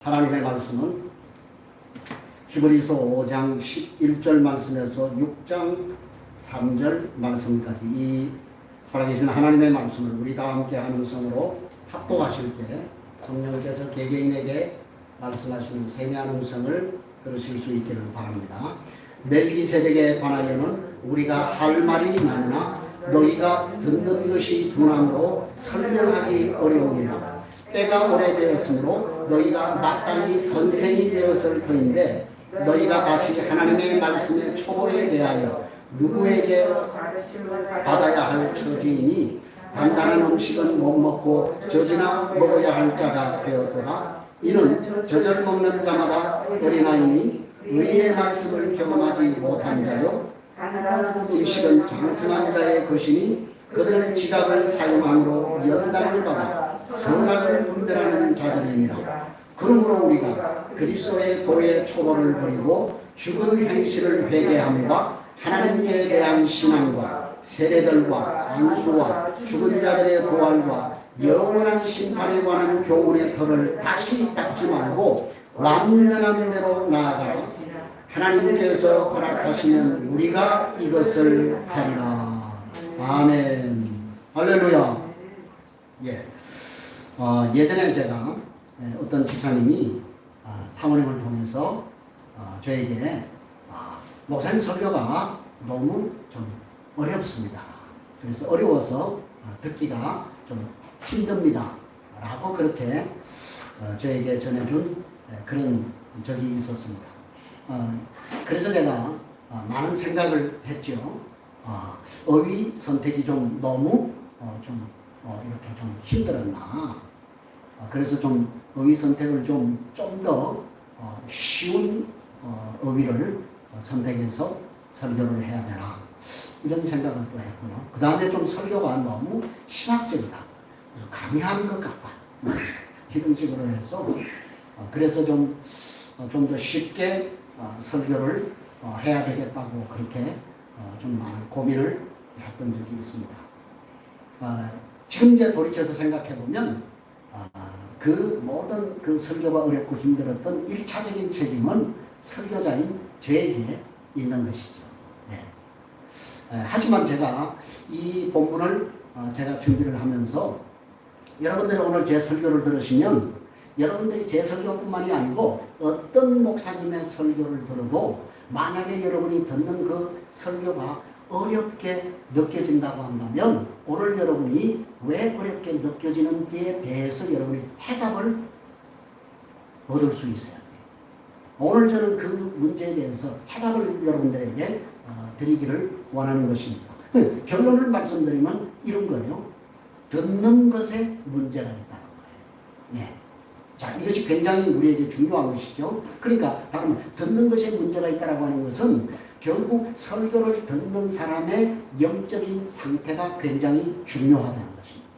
하나님의 말씀은 히브리서 5장 11절 말씀에서 6장 3절 말씀까지 이 살아계신 하나님의 말씀을 우리가 함께 하는 성으로 합독하실 때 성령께서 개개인에게 말씀하시는 세미한 음성을 들으실 수 있기를 바랍니다. 멜기세덱에 관하여는 우리가 할 말이 많으나 너희가 듣는 것이 둔함으로 설명하기 어려우니라. 때가 오래되었으므로 너희가 마땅히 선생이 되었을 터인데 너희가 다시 하나님의 말씀의 초보에 대하여 누구에게 받아야 할 처지이니 단단한 음식은 못 먹고 젖이나 먹어야 할 자가 되었도다. 이는 젖을 먹는 자마다 어린아이니 의의 말씀을 경험하지 못한 자요 음식은 장성한 자의 것이니 그들은 지각을 사용함으로 연단을 받아 선악을 분별하는 자들이니라. 그러므로 우리가 그리스도의 도의 초보를 버리고 죽은 행실을 회개함과 하나님께 대한 신앙과 세례들과 안수와 죽은 자들의 부활과 영원한 심판에 관한 교훈의 털을 다시 닦지 말고 완전한 대로 나아가라. 하나님께서 허락하시면 우리가 이것을 하리라. 아멘. 할렐루야. 예전에 제가 어떤 집사님이 사모님을 통해서 저에게 목사님 설교가 너무 좀 어렵습니다. 그래서 어려워서 듣기가 좀 힘듭니다. 라고 그렇게 저에게 전해준 그런 적이 있었습니다. 그래서 제가 많은 생각을 했죠. 어휘 선택이 좀 너무 이렇게 좀 힘들었나. 그래서 좀 어휘 선택을 좀 더 쉬운 어휘를 선택해서 설교를 해야 되나. 이런 생각을 또 했고요. 그 다음에 좀 설교가 너무 신학적이다. 그래서 강의하는 것 같다. 이런 식으로 해서 그래서 좀 더 쉽게 설교를 해야 되겠다고 그렇게 좀 많은 고민을 했던 적이 있습니다. 지금 이제 돌이켜서 생각해 보면 그 모든 그 설교가 어렵고 힘들었던 1차적인 책임은 설교자인 저에게 있는 것이죠. 하지만 제가 이 본문을 제가 준비를 하면서 여러분들이 오늘 제 설교를 들으시면 여러분들이 제 설교뿐만이 아니고 어떤 목사님의 설교를 들어도 만약에 여러분이 듣는 그 설교가 어렵게 느껴진다고 한다면 오늘 여러분이 왜 어렵게 느껴지는지에 대해서 여러분이 해답을 얻을 수 있어야 돼요. 오늘 저는 그 문제에 대해서 해답을 여러분들에게 드리기를 원하는 것입니다. 결론을 말씀드리면 이런 거예요. 듣는 것에 문제가 있다는 거예요. 자, 이것이 굉장히 우리에게 중요한 것이죠. 그러니까 다른 듣는 것에 문제가 있다고 하는 것은 결국 설교를 듣는 사람의 영적인 상태가 굉장히 중요하다는 것입니다.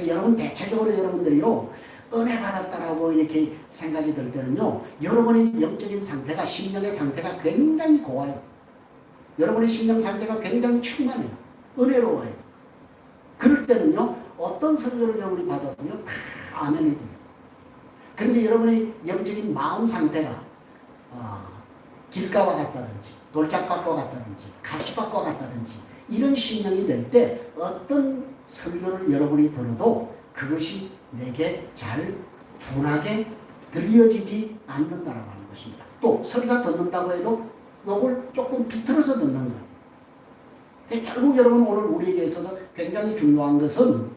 여러분 대체적으로 여러분들이요 은혜 받았다라고 이렇게 생각이 들 때는요 여러분의 영적인 상태가 심령의 상태가 굉장히 고와요. 여러분의 심령 상태가 굉장히 충만해요. 은혜로워요. 그럴 때는요 어떤 설교를 여러분이 받아도요 다 아멘이 돼요. 그런데 여러분의 영적인 마음 상태가 길가와 같다든지 돌짝밭과 같다든지 가시밭과 같다든지 이런 심령이 될 때 어떤 설교를 여러분이 들어도 그것이 내게 잘 둔하게 들려지지 않는다라고 하는 것입니다. 또 설교가 듣는다고 해도 이걸 조금 비틀어서 듣는 거예요. 결국 여러분 오늘 우리에게 있어서 굉장히 중요한 것은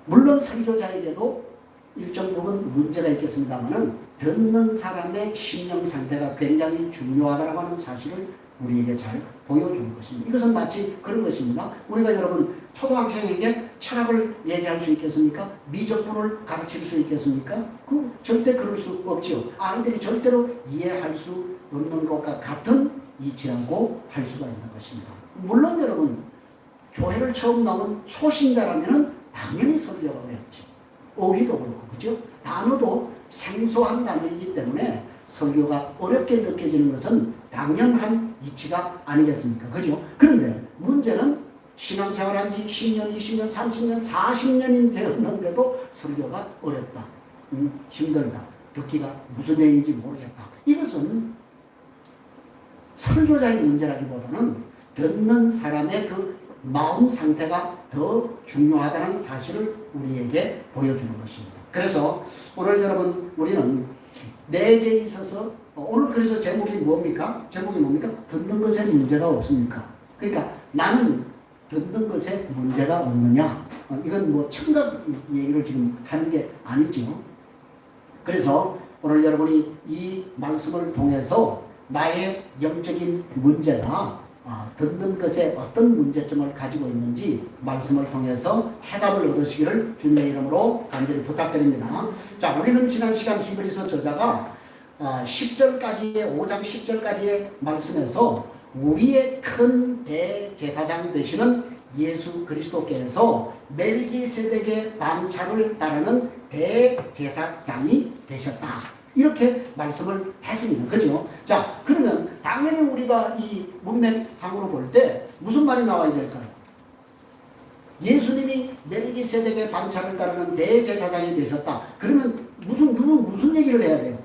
물론 설교자에게도 일정 부분 문제가 있겠습니다만은 듣는 사람의 심령 상태가 굉장히 중요하다고 하는 사실을 우리에게 잘 보여주는 것입니다. 이것은 마치 그런 것입니다. 우리가 여러분 초등학생에게 철학을 얘기할 수 있겠습니까? 미적분을 가르칠 수 있겠습니까? 절대 그럴 수 없죠. 아이들이 절대로 이해할 수 없는 것과 같은 이치라고 할 수가 있는 것입니다. 물론 여러분 교회를 처음 나온 초신자라면 당연히 설교가 어렵죠. 어휘도 그렇고 그죠? 단어도 생소한 단어이기 때문에 설교가 어렵게 느껴지는 것은 당연한 이치가 아니겠습니까? 그죠? 그런데 문제는 신앙생활한 지 10년, 20년, 30년, 40년이 되었는데도 설교가 어렵다. 힘들다. 듣기가 무슨 얘기인지 모르겠다. 이것은 설교자의 문제라기보다는 듣는 사람의 그 마음 상태가 더 중요하다는 사실을 우리에게 보여주는 것입니다. 그래서 오늘 여러분 우리는 내게 있어서 오늘 그래서 제목이 뭡니까? 제목이 뭡니까? 듣는 것에 문제가 없습니까? 그러니까 나는 듣는 것에 문제가 없느냐? 이건 뭐 청각 얘기를 지금 하는 게 아니죠. 그래서 오늘 여러분이 이 말씀을 통해서 나의 영적인 문제가 듣는 것에 어떤 문제점을 가지고 있는지 말씀을 통해서 해답을 얻으시기를 주님의 이름으로 간절히 부탁드립니다. 자, 우리는 지난 시간 히브리서 저자가 10절까지의 5장 10절까지의 말씀에서 우리의 큰 대제사장 되시는 예수 그리스도께서 멜기세덱의 반차를 따르는 대제사장이 되셨다. 이렇게 말씀을 했습니다. 그죠? 자, 그러면 당연히 우리가 이 문맥상으로 볼 때 무슨 말이 나와야 될까요? 예수님이 멜기세덱의 반차를 따르는 대제사장이 되셨다. 그러면 무슨 얘기를 해야 돼요?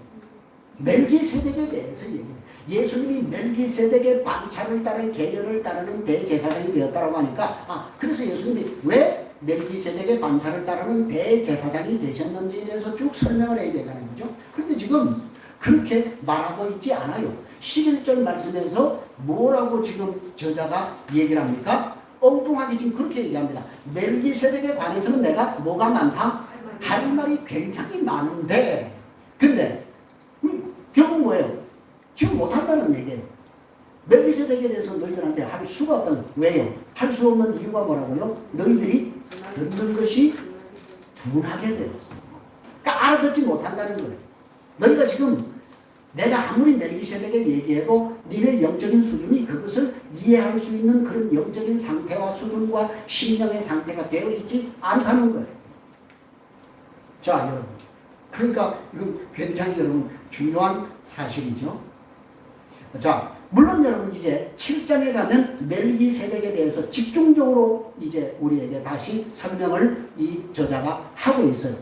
멜기세덱에 대해서 얘기해요. 예수님이 멜기세덱의 반차를 따른 계율을 따르는 대제사장이 되었다고 하니까 그래서 예수님이 왜 멜기세덱의 반차를 따르는 대제사장이 되셨는지에 대해서 쭉 설명을 해야 되잖아요. 그죠? 그런데 지금 그렇게 말하고 있지 않아요. 11절 말씀에서 뭐라고 지금 저자가 얘기를 합니까? 엉뚱하게 지금 그렇게 얘기합니다. 멜기세덱에 관해서는 내가 뭐가 많다? 할 말이 굉장히 많은데 근데 결국 뭐예요? 지금 못한다는 얘기예요. 멜기세덱에 대해서 너희들한테 할 수가 없다는. 왜요? 할 수 없는 이유가 뭐라고요? 너희들이 듣는 것이 둔하게 되었어. 그러니까 알아듣지 못한다는 거예요. 너희가 지금 내가 아무리 멜기세덱에 얘기해도 니네 영적인 수준이 그것을 이해할 수 있는 그런 영적인 상태와 수준과 심령의 상태가 되어 있지 않다는 거예요. 자, 여러분. 그러니까 이건 굉장히 여러분 중요한 사실이죠. 자, 물론 여러분 이제 7장에 가면 멜기세덱에 대해서 집중적으로 이제 우리에게 다시 설명을 이 저자가 하고 있어요.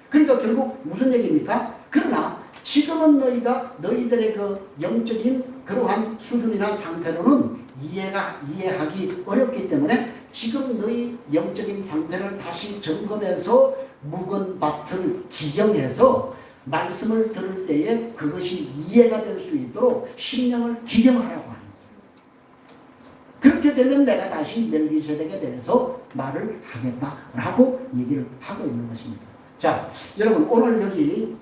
그러니까 결국 무슨 얘기입니까? 그러나 지금은 너희가 너희들의 그 영적인 그러한 수준이나 상태로는 이해하기 어렵기 때문에 지금 너희 영적인 상태를 다시 점검해서 묵은 밭을 기경해서 말씀을 들을 때에 그것이 이해가 될 수 있도록 심령을 기경하라고 하는 거예요. 그렇게 되면 내가 다시 멜기세덱에 대해서 말을 하겠다라고 얘기를 하고 있는 것입니다. 자, 여러분 오늘 여기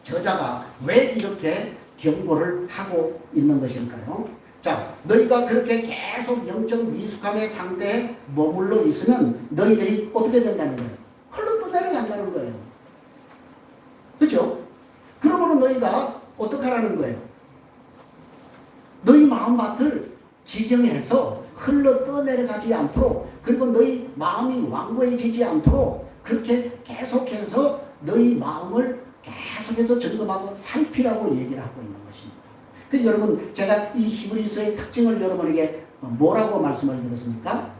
저자가 왜 이렇게 경고를 하고 있는 것일까요? 자, 너희가 그렇게 계속 영적 미숙함의 상태에 머물러 있으면 너희들이 어떻게 된다는 거예요? 흘러 떠내려간다는 거예요. 그렇죠? 그러므로 너희가 어떻게 하라는 거예요? 너희 마음밭을 기경해서 흘러 떠내려가지 않도록 그리고 너희 마음이 완고해지지 않도록 그렇게 계속해서 너희 마음을 계속해서 점검하고 살피라고 얘기를 하고 있는 것입니다. 그래서 여러분 제가 이 히브리서의 특징을 여러분에게 뭐라고 말씀을 드렸습니까?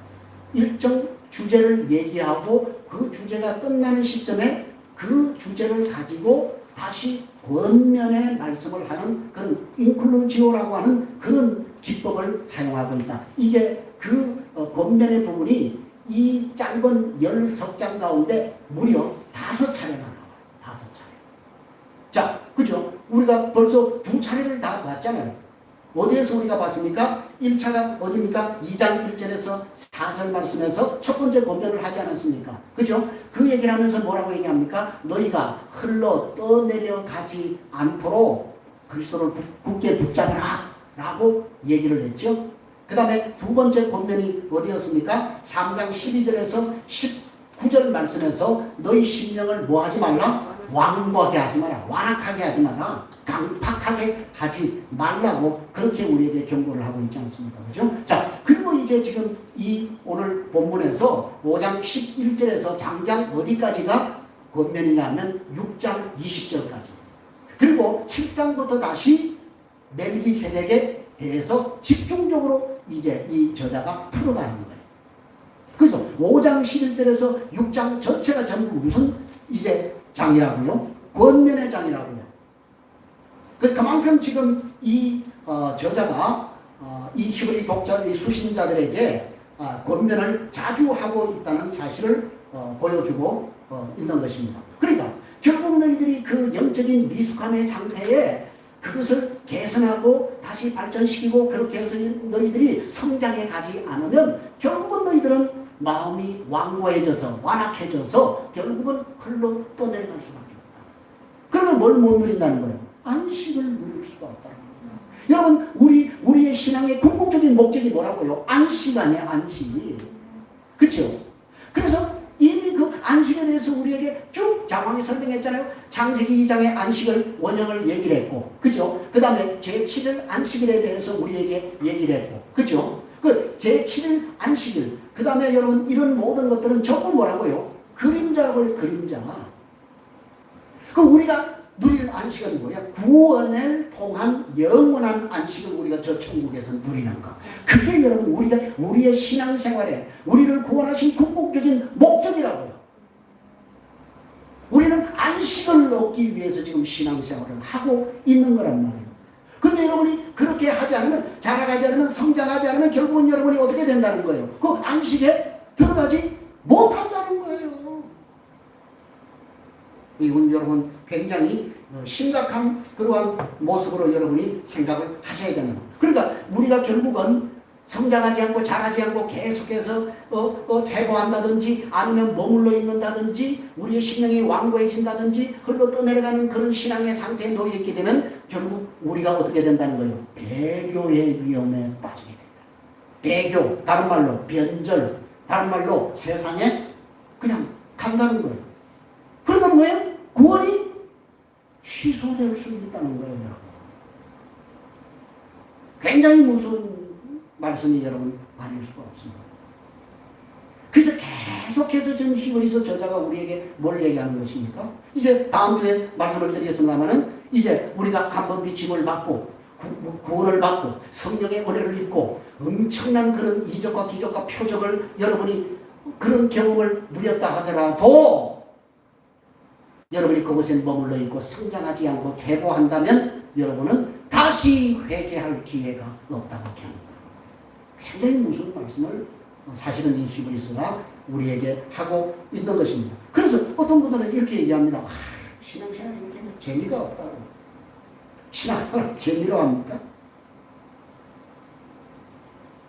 일정 주제를 얘기하고 그 주제가 끝나는 시점에 그 주제를 가지고 다시 권면의 말씀을 하는 그런 인클루지오라고 하는 그런 기법을 사용하고 있다. 이게 그 권면의 부분이 이 짧은 10장 가운데 무려 5차례가 나와요. 5차례. 자, 그죠? 우리가 벌써 2차례를 다 봤잖아요. 어디에서 우리가 봤습니까? 1차가 어디입니까? 2장 1절에서 4절 말씀에서 첫 번째 권면을 하지 않았습니까? 그죠? 그 얘기를 하면서 뭐라고 얘기합니까? 너희가 흘러 떠내려가지 않도록 그리스도를 굳게 붙잡으라 라고 얘기를 했죠. 그 다음에 두 번째 권면이 어디였습니까? 3장 12절에서 19절 말씀에서 너희 심령을 뭐 하지 말라? 완고하게 하지 마라. 완악하게 하지 마라. 강팍하게 하지 말라고 그렇게 우리에게 경고를 하고 있지 않습니까? 그죠? 자, 그리고 이제 지금 이 오늘 본문에서 5장 11절에서 장장 어디까지가 권면이냐 하면 6장 20절까지. 그리고 7장부터 다시 멜기세덱에 대해서 집중적으로 이제 이 저자가 풀어가는 거예요. 그래서 5장 11절에서 6장 전체가 전부 무슨 이제 장이라고요? 권면의 장이라고요. 그만큼 지금 이 저자가 이 히브리 독자, 이 수신자들에게 권면을 자주 하고 있다는 사실을 보여주고 있는 것입니다. 그러니까 결국 너희들이 그 영적인 미숙함의 상태에 그것을 개선하고 다시 발전시키고 그렇게 해서 너희들이 성장해 가지 않으면 결국은 너희들은 마음이 완고해져서 완악해져서 결국은 흘러 떠내려갈 수밖에 없다. 그러면 뭘 못 누린다는 거예요? 안식을 누릴 수가 없다는 거예요. 여러분 우리의 신앙의 궁극적인 목적이 뭐라고요? 안식 아니에요. 안식. 그렇죠? 그래서 이미 그 안식에 대해서 우리에게 쭉 장황히 설명했잖아요. 창세기 2장의 안식을 원형을 얘기를 했고, 그죠? 그 다음에 제7일 안식일에 대해서 우리에게 얘기를 했고, 그죠? 그 제7일 안식일, 그 다음에 여러분 이런 모든 것들은 전부 뭐라고요? 그림자라고요. 그림자. 그 우리가 누릴 안식은 뭐야? 구원을 통한 영원한 안식을 우리가 저 천국에서 누리는 것. 그게 여러분 우리의 신앙생활에 우리를 구원하신 궁극적인 목적이라고요. 우리는 안식을 얻기 위해서 지금 신앙생활을 하고 있는 거란 말이에요. 근데 여러분이 그렇게 하지 않으면, 자라가지 않으면, 성장하지 않으면 결국은 여러분이 어떻게 된다는 거예요? 그 안식에 들어가지 못한다는 거예요. 이건 여러분 굉장히 심각한 그러한 모습으로 여러분이 생각을 하셔야 되는 거예요. 그러니까 우리가 결국은 성장하지 않고 자라지 않고 계속해서 퇴보한다든지 아니면 머물러 있는다든지 우리의 신앙이 완고해진다든지 흘러 떠내려가는 그런 신앙의 상태에 놓여 있게 되면 결국 우리가 어떻게 된다는 거예요? 배교의 위험에 빠지게 된다. 배교, 다른 말로 변절, 다른 말로 세상에 그냥 간다는 거예요. 그러면 뭐예요? 구원이 취소될 수 있다는 거예요, 여러분. 굉장히 무서운 말씀이 여러분 아닐 수가 없습니다. 그래서 계속해서 지금 히브리서 저자가 우리에게 뭘 얘기하는 것입니까? 이제 다음 주에 말씀을 드리겠습니다만은 이제 우리가 한번 비침을 받고 구원을 받고 성령의 은혜를 입고 엄청난 그런 이적과 기적과 표적을 여러분이 그런 경험을 누렸다 하더라도 여러분이 그곳에 머물러 있고 성장하지 않고 퇴보한다면 여러분은 다시 회개할 기회가 없다고 합니다. 굉장히 무서운 말씀을 사실은 이 히브리서가 우리에게 하고 있는 것입니다. 그래서 어떤 분들은 이렇게 얘기합니다. 신앙생활이 이렇게 재미가 없다고. 신앙생활을 재미로 합니까?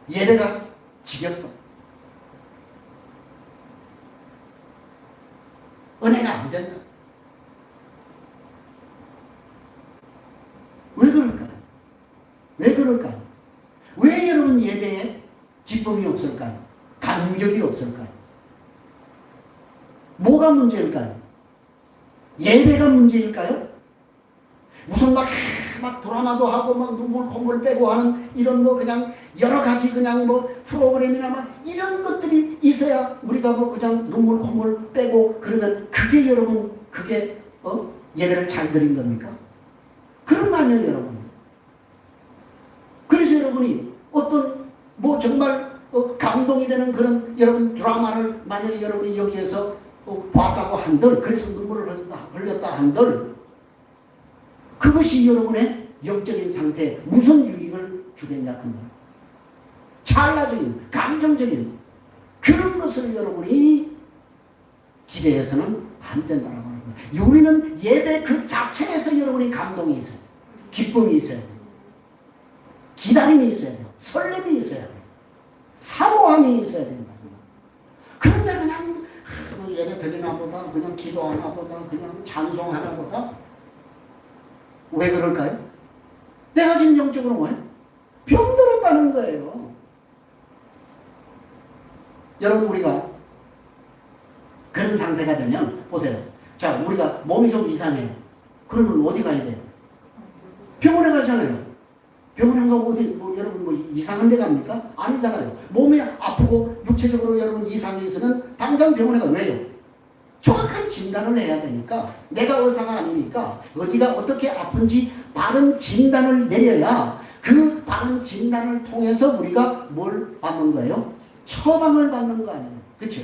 예배가 지겹다. 은혜가 안 된다. 왜 그럴까요? 왜 그럴까요? 왜 여러분 예배에 기쁨이 없을까요? 감격이 없을까요? 뭐가 문제일까요? 예배가 문제일까요? 무슨 막 드라마도 하고 막 눈물 콧물 빼고 하는 이런 뭐 그냥 여러 가지 그냥 뭐 프로그램이나 막 이런 것들이 있어야 우리가 뭐 그냥 눈물 콧물 빼고 그러면 그게 여러분 그게 예배를 잘 드린 겁니까? 그런 거 아니에요, 여러분. 그래서 여러분이 어떤 뭐 정말 감동이 되는 그런 여러분 드라마를 만약에 여러분이 여기에서 봤다고 한들, 그래서 눈물을 흘렸다 한들 그것이 여러분의 영적인 상태에 무슨 유익을 주겠냐 그 말. 찰나적인 감정적인 그런 것을 여러분이 기대해서는 안 된다고 하는 거예요. 우리는 예배 그 자체에서 여러분이 감동이 있어요. 기쁨이 있어야 돼요. 기다림이 있어야 돼요. 설렘이 있어야 돼요. 사모함이 있어야 된다. 그런데 그냥 예배 드리나 보다, 그냥 기도하나 보다, 그냥 찬송하나 보다. 왜 그럴까요? 내가 지금 영적으로 뭐예요? 병들었다는 거예요. 여러분 우리가 그런 상태가 되면 보세요. 자, 우리가 몸이 좀 이상해요. 그러면 어디 가야 돼요? 병원에 가잖아요. 병원에 가고 어디 여러분 뭐 이상한 데 갑니까? 아니잖아요. 몸이 아프고 육체적으로 여러분 이상이 있으면 당장 병원에 가. 왜요? 정확한 진단을 해야 되니까. 내가 의사가 아니니까 어디가 어떻게 아픈지 바른 진단을 내려야 그 바른 진단을 통해서 우리가 뭘 받는 거예요? 처방을 받는 거 아니에요. 그렇죠?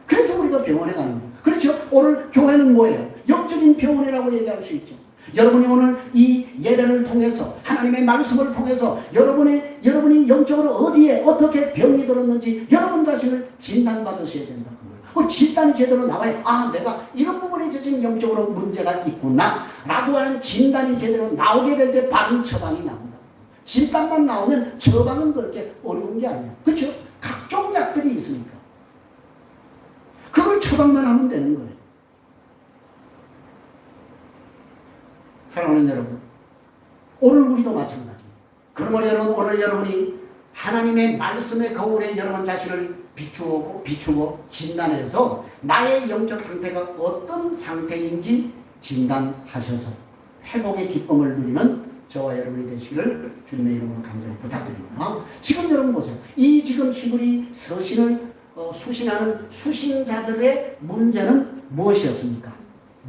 그래서 우리가 병원에 가는 거예요. 그렇죠? 오늘 교회는 뭐예요? 영적인 병원이라고 얘기할 수 있죠. 여러분이 오늘 이 예배를 통해서 하나님의 말씀을 통해서 여러분이 영적으로 어디에 어떻게 병이 들었는지 여러분 자신을 진단받으셔야 된다. 그 진단이 제대로 나와야 내가 이런 부분에 지금 영적으로 문제가 있구나 라고 하는 진단이 제대로 나오게 될 때 바른 처방이 나온다. 진단만 나오면 처방은 그렇게 어려운 게 아니에요. 그렇죠? 각종 약들이 있으니까 그걸 처방만 하면 되는 거예요. 사랑하는 여러분, 오늘 우리도 마찬가지. 그러므로 여러분, 오늘 여러분이 하나님의 말씀의 거울에 여러분 자신을 비추고 진단해서 나의 영적 상태가 어떤 상태인지 진단하셔서 회복의 기쁨을 누리는 저와 여러분이 되시기를 주님의 이름으로 간절히 부탁드립니다. 지금 여러분 보세요. 이 지금 히브리 서신을 수신하는 수신자들의 문제는 무엇이었습니까?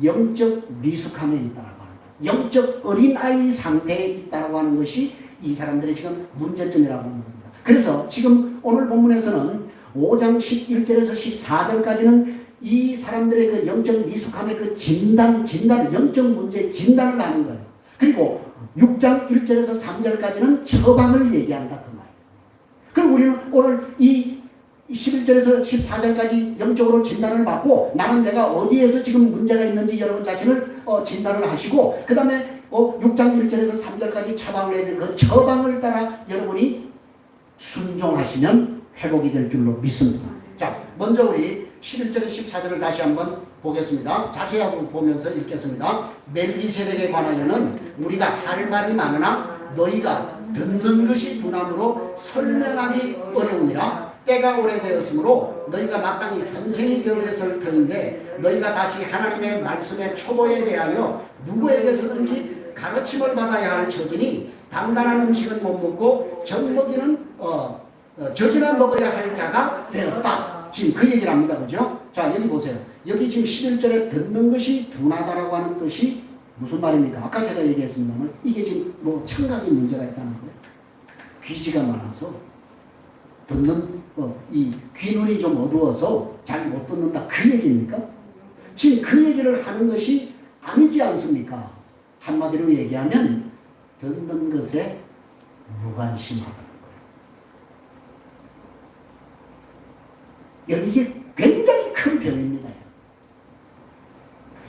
영적 미숙함에 있다라고 하는 거예요. 영적 어린아이 상태에 있다라고 하는 것이 이 사람들의 지금 문제점이라고 하는 겁니다. 그래서 지금 오늘 본문에서는 5장 11절에서 14절까지는 이 사람들의 그 영적 미숙함의 그 진단을, 영적 문제의 진단을 하는 거예요. 그리고 6장 1절에서 3절까지는 처방을 얘기한다 그 말이에요. 그리고 우리는 오늘 이 11절에서 14절까지 영적으로 진단을 받고 나는 내가 어디에서 지금 문제가 있는지 여러분 자신을 진단을 하시고 그 다음에 6장 1절에서 3절까지 처방을 해야 되는 그 처방을 따라 여러분이 순종하시면 회복이 될 줄로 믿습니다. 자, 먼저 우리 11절에서 14절을 다시 한번 보겠습니다. 자세히 한번 보면서 읽겠습니다. 멜기세덱에 관하여는 우리가 할 말이 많으나 너희가 듣는 것이 둔함으로 설명하기 어려우니라. 때가 오래되었으므로 너희가 마땅히 선생이 되어야 설 터인데 너희가 다시 하나님의 말씀의 초보에 대하여 누구에게서든지 가르침을 받아야 할 처지니 단단한 음식은 못 먹고 젖이나 먹어야 할 자가 되었다. 지금 그 얘기를 합니다. 그죠? 자, 여기 보세요. 여기 지금 11절에 듣는 것이 둔하다라고 하는 뜻이 무슨 말입니까? 아까 제가 얘기했습니다만 이게 지금 뭐 청각이 문제가 있다는 거예요. 귀지가 많아서 듣는 이 귀눈이 좀 어두워서 잘 못 듣는다 그 얘기입니까? 지금 그 얘기를 하는 것이 아니지 않습니까? 한마디로 얘기하면 듣는 것에 무관심하다는 거예요. 여러분 이게 굉장히 큰 병입니다.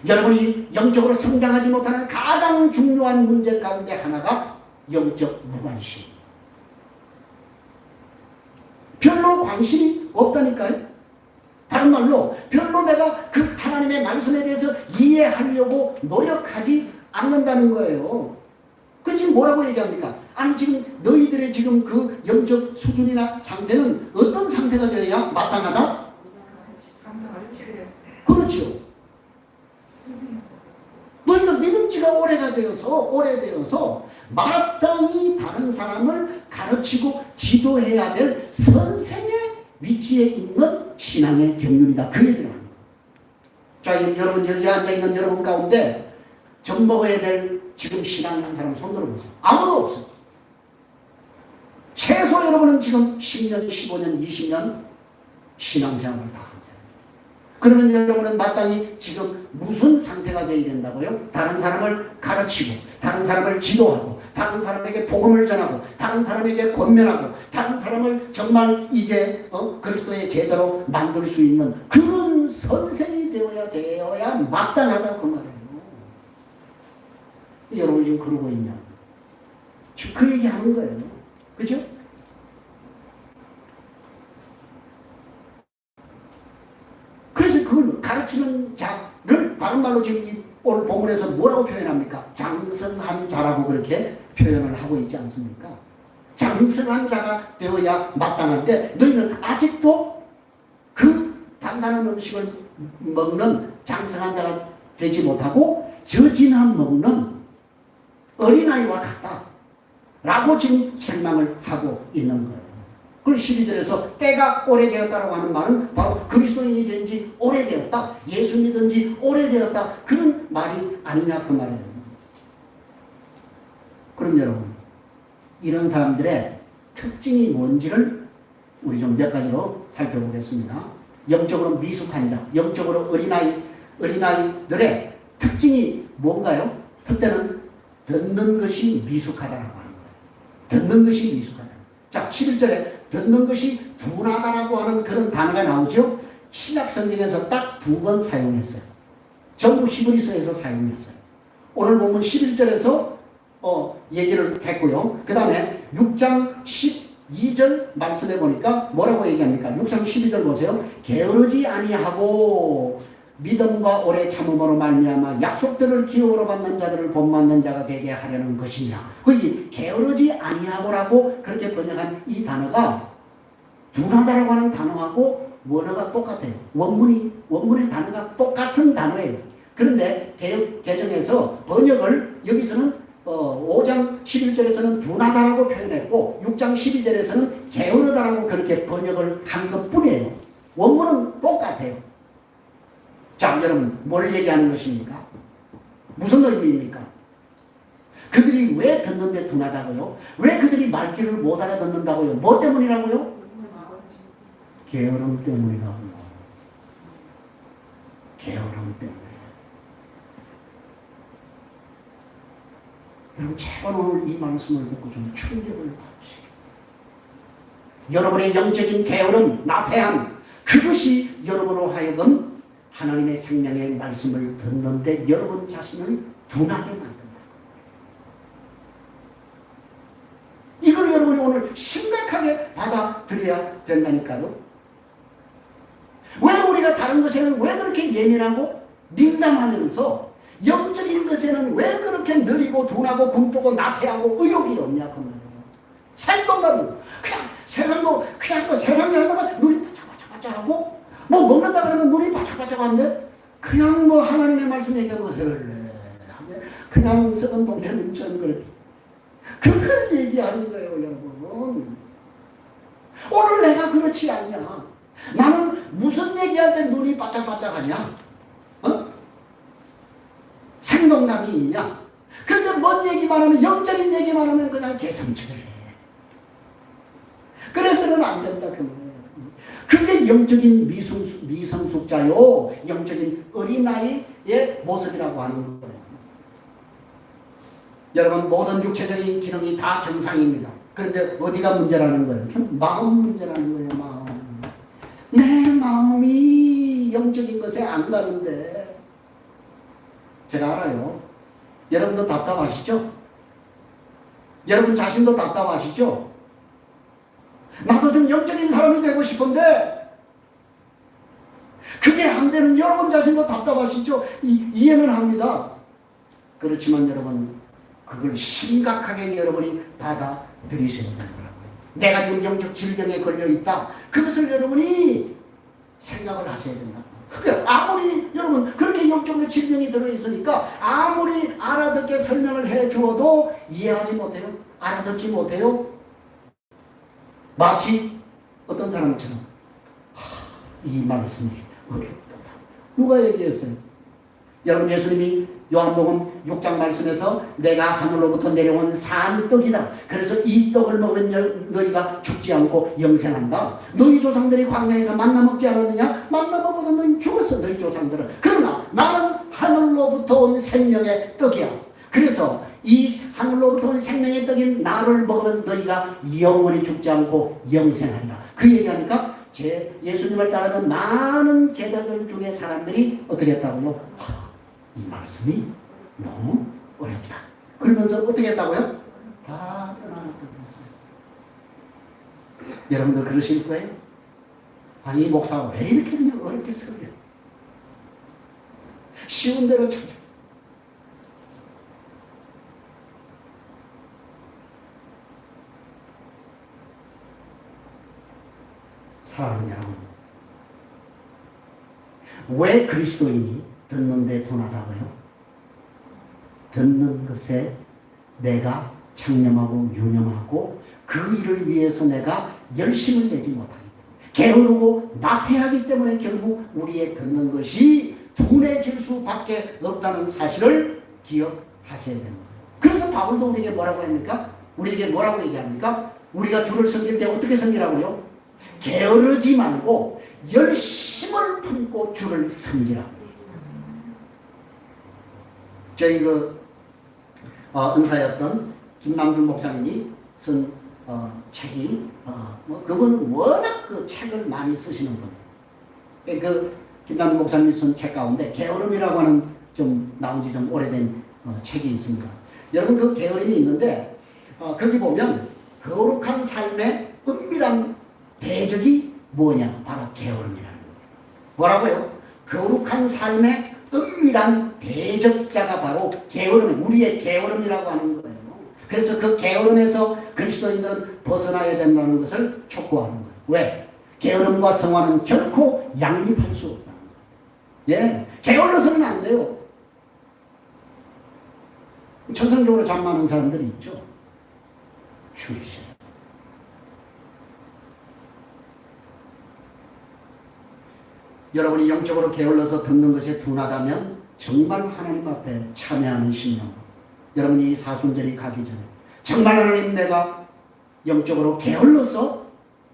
여러분이 영적으로 성장하지 못하는 가장 중요한 문제 가운데 하나가 영적 무관심. 별로 관심이 없다니까요. 다른 말로 별로 내가 그 하나님의 말씀에 대해서 이해하려고 노력하지 않는다는 거예요. 그래서 지금 뭐라고 얘기합니까? 아니 지금 너희들의 지금 그 영적 수준이나 상태는 어떤 상태가 되어야 마땅하다? 그렇죠. 너희가 믿은 지가 오래되어서 마땅히 다른 사람을 가르치고 지도해야 될 선생의 위치에 있는 신앙의 경륜이다. 그 얘기를 합니다. 자, 여러분 여기 앉아있는 여러분 가운데 젖 먹어야 될 지금 신앙한 사람 손 들어보세요. 아무도 없어요. 최소 여러분은 지금 10년, 15년, 20년 신앙생활을 다 한 사람. 그러면 여러분은 마땅히 지금 무슨 상태가 되어야 된다고요? 다른 사람을 가르치고 다른 사람을 지도하고 다른 사람에게 복음을 전하고 다른 사람에게 권면하고 다른 사람을 정말 이제 그리스도의 제자로 만들 수 있는 그런 선생이 되어야 마땅하다 그 말이에요. 여러분 지금 그러고 있냐? 지금 그 얘기하는 거예요. 그죠? 그래서 그걸 가르치는 자를 다른 말로 지금 오늘 본문에서 뭐라고 표현합니까? 장성한 자라고 그렇게 표현을 하고 있지 않습니까? 장성한 자가 되어야 마땅한데 너희는 아직도 그 단단한 음식을 먹는 장성한 자가 되지 못하고 저지나 먹는 어린아이와 같다 라고 지금 책망을 하고 있는 거예요. 그리고 12절에서 때가 오래되었다라고 하는 말은 바로 그리스도인이 된 지 오래되었다, 예수 믿은 지 오래되었다 그런 말이 아니냐 그 말이에요. 그럼 여러분 이런 사람들의 특징이 뭔지를 우리 좀 몇 가지로 살펴보겠습니다. 영적으로 미숙한 자, 영적으로 어린아이들의 특징이 뭔가요? 첫째는 듣는 것이 미숙하다라고 하는 거예요. 듣는 것이 미숙하다. 자, 11절에 듣는 것이 둔하다라고 하는 그런 단어가 나오죠. 신약 성경에서 딱 2번 사용했어요. 전부 히브리서에서 사용했어요. 오늘 보면 11절에서 얘기를 했고요. 그 다음에 6장 12절 말씀해 보니까 뭐라고 얘기합니까? 6장 12절 보세요. 게으르지 아니하고 믿음과 오래 참음으로 말미암아 약속들을 기업으로 받는 자들을 본받는 자가 되게 하려는 것이니라. 거기 게으르지 아니하고라고 그렇게 번역한 이 단어가 둔하다라고 하는 단어하고 원어가 똑같아요. 원문의 단어가 똑같은 단어예요. 그런데 개정에서 번역을 여기서는 5장 11절에서는 둔하다라고 표현했고 6장 12절에서는 게으르다라고 그렇게 번역을 한 것뿐이에요. 원문은 똑같아요. 자, 여러분 뭘 얘기하는 것입니까? 무슨 의미입니까? 그들이 왜 듣는데 둔하다고요? 왜 그들이 말귀를 못 알아듣는다고요? 뭐 때문이라고요? 게으름 때문이라고요. 게으름 때문에. 여러분 제발 오늘 이 말씀을 듣고 좀 충격을 받으시기. 여러분의 영적인 게으름, 나태함, 그것이 여러분으로 하여금 하나님의 생명의 말씀을 듣는데 여러분 자신을 둔하게 만든다. 이걸 여러분이 오늘 심각하게 받아들여야 된다니까요. 왜 우리가 다른 것에는 왜 그렇게 예민하고 민감하면서 영적인 것에는 왜 그렇게 느리고 둔하고 굶뜨고 나태하고 의욕이 없냐 그 말이에요. 생동감이 그냥 세상에 하다가 눈이 바짝바짝바짝하고 뭐 먹는다 그러면 눈이 바짝바짝한데 그냥 뭐 하나님의 말씀 얘기하면 그냥 썩은 동네는 전걸 그걸 얘기하는 거예요 여러분. 오늘 내가 그렇지 않냐. 나는 무슨 얘기할 때 눈이 바짝바짝하냐? 생동감이 있냐? 근데 뭔 얘기만 하면 영적인 얘기만 하면 그냥 개성처래. 그래서는 안 된다 그 말이에요. 그게 영적인 미성숙자요, 영적인 어린아이의 모습이라고 하는 거예요. 여러분 모든 육체적인 기능이 다 정상입니다. 그런데 어디가 문제라는 거예요? 마음 문제라는 거예요. 마음. 내 마음이 영적인 것에 안 가는데 제가 알아요. 여러분도 답답하시죠? 여러분 자신도 답답하시죠? 나도 좀 영적인 사람이 되고 싶은데 그게 안 되는 여러분 자신도 답답하시죠? 이해는 합니다. 그렇지만 여러분 그걸 심각하게 여러분이 받아들이셔야 되는 거라고요. 내가 지금 영적 질병에 걸려있다. 그것을 여러분이 생각을 하셔야 된다. 그러니까 아무리 여러분 그렇게 영적으로 질병이 들어있으니까 아무리 알아듣게 설명을 해주어도 이해하지 못해요. 알아듣지 못해요. 마치 어떤 사람처럼 이 말씀이 어렵다. 누가 얘기했어요? 여러분 예수님이 요한복음 6장 말씀에서 내가 하늘로부터 내려온 산 떡이다. 그래서 이 떡을 먹으면 너희가 죽지 않고 영생한다. 너희 조상들이 광야에서 만나 먹지 않았느냐? 만나 먹어도 너희 죽었어. 너희 조상들은. 그러나 나는 하늘로부터 온 생명의 떡이야. 그래서 이 하늘로부터 온 생명의 떡인 나를 먹으면 너희가 영원히 죽지 않고 영생하리라. 그 얘기하니까 예수님을 따르던 많은 제자들 중에 사람들이 어떻게 했다고요? 이 말씀이 너무 어렵다. 그러면서 어떻게 했다고요? 다 떠나갔다고 했어요. 여러분도 그러실 거예요? 아니 이 목사가 왜 이렇게 그냥 어렵게 설교? 쉬운 대로 찾아. 사랑하는 여러분, 왜 그리스도인이 듣는데 둔하다고요? 듣는 것에 내가 창념하고 유념하고 그 일을 위해서 내가 열심을 내지 못하기 때문에 게으르고 나태하기 때문에 결국 우리의 듣는 것이 둔해질 수밖에 없다는 사실을 기억하셔야 됩니다. 그래서 바울도 우리에게 뭐라고 합니까? 우리에게 뭐라고 얘기합니까? 우리가 주를 섬길 때 어떻게 섬기라고요? 게으르지 말고 열심을 품고 주를 섬기라고. 저희 은사였던 김남준 목사님이 쓴 책이 뭐 그분은 워낙 그 책을 많이 쓰시는 분이에요. 그 김남준 목사님이 쓴 책 가운데 게으름이라고 하는 좀 나온 지 좀 오래된 책이 있습니다. 여러분 그 게으름이 있는데 거기 보면 거룩한 삶의 은밀한 대적이 뭐냐? 바로 게으름이라는 거예요. 뭐라고요? 거룩한 삶의 은밀한 대적자가 바로 게으름, 우리의 게으름이라고 하는 거예요. 그래서 그 게으름에서 그리스도인들은 벗어나야 된다는 것을 촉구하는 거예요. 왜? 게으름과 성화는 결코 양립할 수 없다는 거예요. 예, 게을러서는 안 돼요. 천성적으로 잠많은 사람들이 있죠. 줄이세요. 여러분이 영적으로 게을러서 듣는 것에 둔하다면 정말 하나님 앞에 참여하는 심령, 여러분이 사순절이 가기 전에 정말 하나님 내가 영적으로 게을러서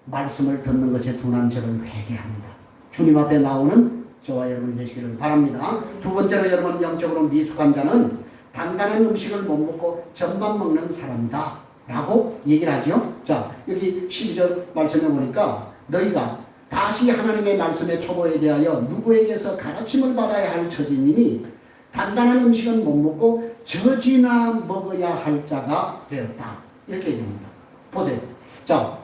말씀을 듣는 것에 둔한 저를 회개합니다. 주님 앞에 나오는 저와 여러분이 되시기를 바랍니다. 두 번째로 여러분 영적으로 미숙한 자는 단단한 음식을 못 먹고 젖만 먹는 사람이다 라고 얘기를 하죠. 자, 여기 12절 말씀해 보니까 너희가 다시 하나님의 말씀의 초보에 대하여 누구에게서 가르침을 받아야 할 처지니니 단단한 음식은 못 먹고 젖이나 먹어야 할 자가 되었다. 이렇게 얘기합니다. 보세요. 자,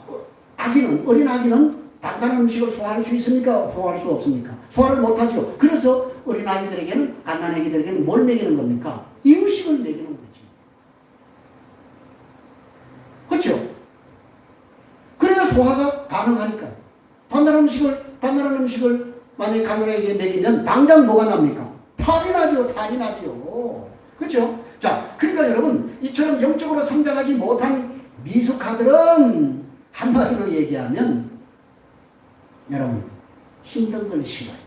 어린 아기는 단단한 음식을 소화할 수 있습니까? 소화할 수 없습니까? 소화를 못하죠. 그래서 어린 아이들에게는, 갓난아기들에게는 뭘 먹이는 겁니까? 이유식을 먹이는 거지. 그렇죠? 그래야 소화가 가능하니까요. 단단한 음식을 만약에 갓난아기에게 먹이면 당장 뭐가 납니까? 탈이 나죠. 그렇죠? 자, 그러니까 여러분 이처럼 영적으로 성장하지 못한 미숙아들은 한마디로 얘기하면 여러분 힘든 걸 싫어요.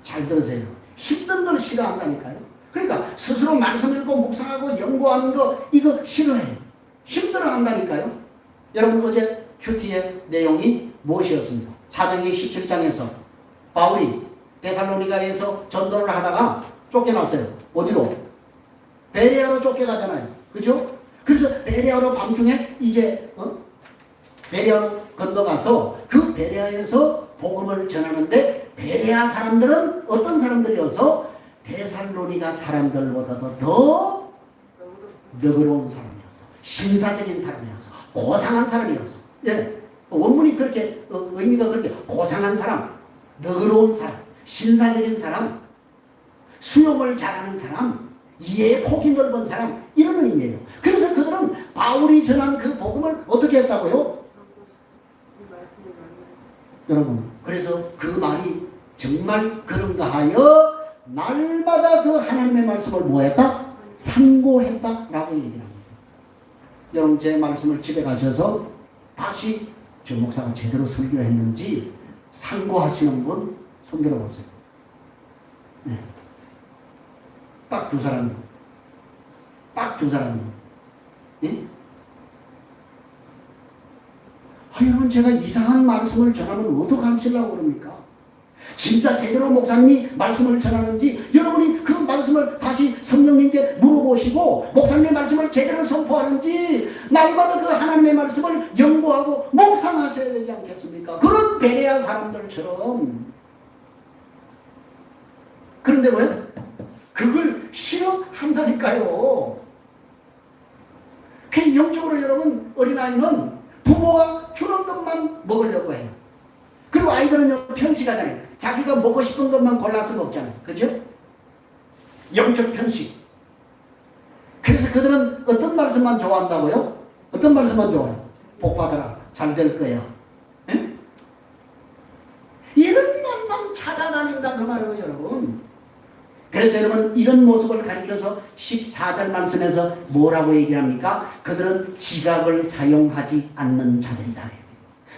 잘 들으세요. 힘든 걸 싫어한다니까요. 그러니까 스스로 말씀 읽고 묵상하고 연구하는 거 이거 싫어해요. 힘들어한다니까요. 여러분 어제 큐티의 내용이 무엇이었습니까? 사도행전 17장에서 바울이 데살로니가에서 전도를 하다가 쫓겨났어요. 어디로? 베레아로 쫓겨가잖아요. 그죠? 그래서 베레아로 밤중에 이제 베레아로 건너가서 그 베레아에서 복음을 전하는데 베레아 사람들은 어떤 사람들이어서 데살로니가 사람들보다도 더 너그러운 사람이었어. 신사적인 사람이었어. 고상한 사람이었어. 예. 원문이 그렇게 의미가 그렇게 고상한 사람, 너그러운 사람, 신사적인 사람, 수용을 잘하는 사람, 이해의 폭이 넓은 사람 이런 의미예요. 그래서 그들은 바울이 전한 그 복음을 어떻게 했다고요? 여러분 그래서 그 말이 정말 그런가 하여 날마다 그 하나님의 말씀을 뭐했다? 상고했다라고 얘기를 합니다. 여러분 제 말씀을 집에 가셔서 다시 저 목사가 제대로 설교했는지 상고하시는 분 손 들어보세요. 네. 딱 두 사람이요. 딱 두 사람이요. 예? 여러분 제가 이상한 말씀을 전하면 어떡하시려고 그럽니까? 진짜 제대로 목사님이 말씀을 전하는지 여러분이 그 말씀을 다시 성령님께 물어보시고 목사님의 말씀을 제대로 선포하는지 날마다 그 하나님의 말씀을 연구하고 묵상하셔야 되지 않겠습니까? 그런 베레아 사람들처럼. 그런데 왜? 그걸 싫어한다니까요. 그 영적으로 여러분 어린아이는 부모가 주는 것만 먹으려고 해요. 그리고 아이들은 편식하잖아요. 자기가 먹고 싶은 것만 골라서 먹잖아요. 그죠? 영적 편식. 그래서 그들은 어떤 말씀만 좋아한다고요? 어떤 말씀만 좋아해요? 복 받아라. 잘 될 거야. 에? 이런 말만 찾아다닌다 그 말이에요, 여러분. 그래서 여러분 이런 모습을 가리켜서 14절 말씀에서 뭐라고 얘기를 합니까? 그들은 지각을 사용하지 않는 자들이다.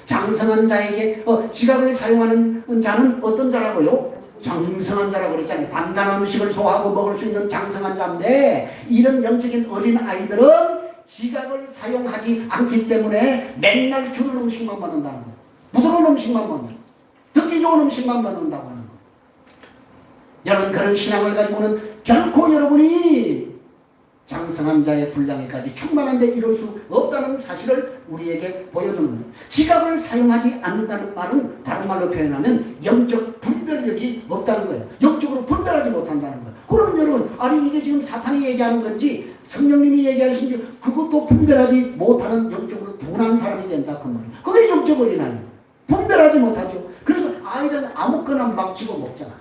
장성한 자에게 지각을 사용하는 자는 어떤 자라고요? 장성한 자라고 그랬잖아요. 단단한 음식을 소화하고 먹을 수 있는 장성한 자인데 이런 영적인 어린 아이들은 지각을 사용하지 않기 때문에 맨날 주는 음식만 먹는다는 거예요. 부드러운 음식만 먹는 듣기 좋은 음식만 먹는다고 하는 거예요. 여러분 그런 신앙을 가지고는 결코 여러분이 장성한 자의 분량에까지 충만한데 이룰 수 없다는 사실을 우리에게 보여주는 거예요. 지각을 사용하지 않는다는 말은 다른 말로 표현하면 영적 분별력이 없다는 거예요. 영적으로 분별하지 못한다는 거예요. 그러면 여러분, 아니 이게 지금 사탄이 얘기하는 건지 성령님이 얘기하시는지 그것도 분별하지 못하는 영적으로 둔한 사람이 된다 그 말이에요. 그게 영적 어린아이예요. 분별하지 못하죠. 그래서 아이들은 아무거나 막 집어먹잖아.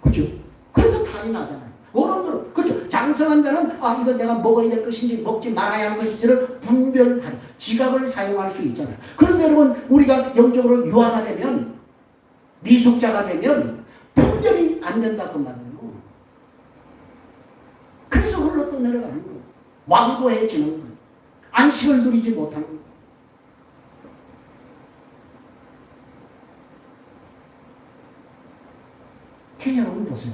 그죠? 그래서 탈이 나잖아요. 어른들은 그렇죠. 장성한 자는 이건 내가 먹어야 될 것인지 먹지 말아야 할 것인지를 분별하는 지각을 사용할 수 있잖아요. 그런데 여러분, 우리가 영적으로 유아가 되면, 미숙자가 되면 분별이 안 된다 그 말이에요. 그래서 흘러 떠내려가는 거예요. 완고해지는 거예요. 안식을 누리지 못하는 거예요. 여러분 보세요.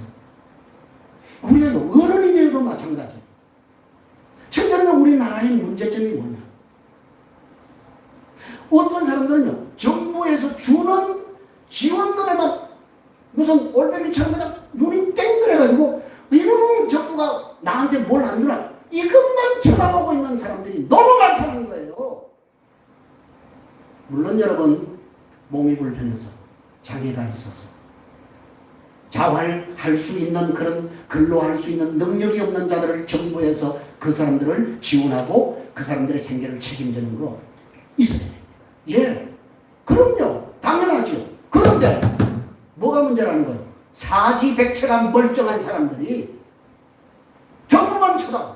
우리가 어른이 되어도 마찬가지예요. 첫째는 우리나라의 문제점이 뭐냐? 어떤 사람들은요, 정부에서 주는 지원금에만 무슨 올빼미처럼 그냥 눈이 땡그래가지고 이놈의 정부가 나한테 뭘 안 주나 이것만 쳐다보고 있는 사람들이 너무 많다는 거예요. 물론 여러분, 몸이 불편해서 장애가 있어서 자활할 수 있는 그런 근로할 수 있는 능력이 없는 자들을 정부에서 그 사람들을 지원하고 그 사람들의 생계를 책임지는 거 있어요. 예, 그럼요. 당연하죠. 그런데 뭐가 문제라는 거예요? 사지백체가 멀쩡한 사람들이 정부만 쳐다봐.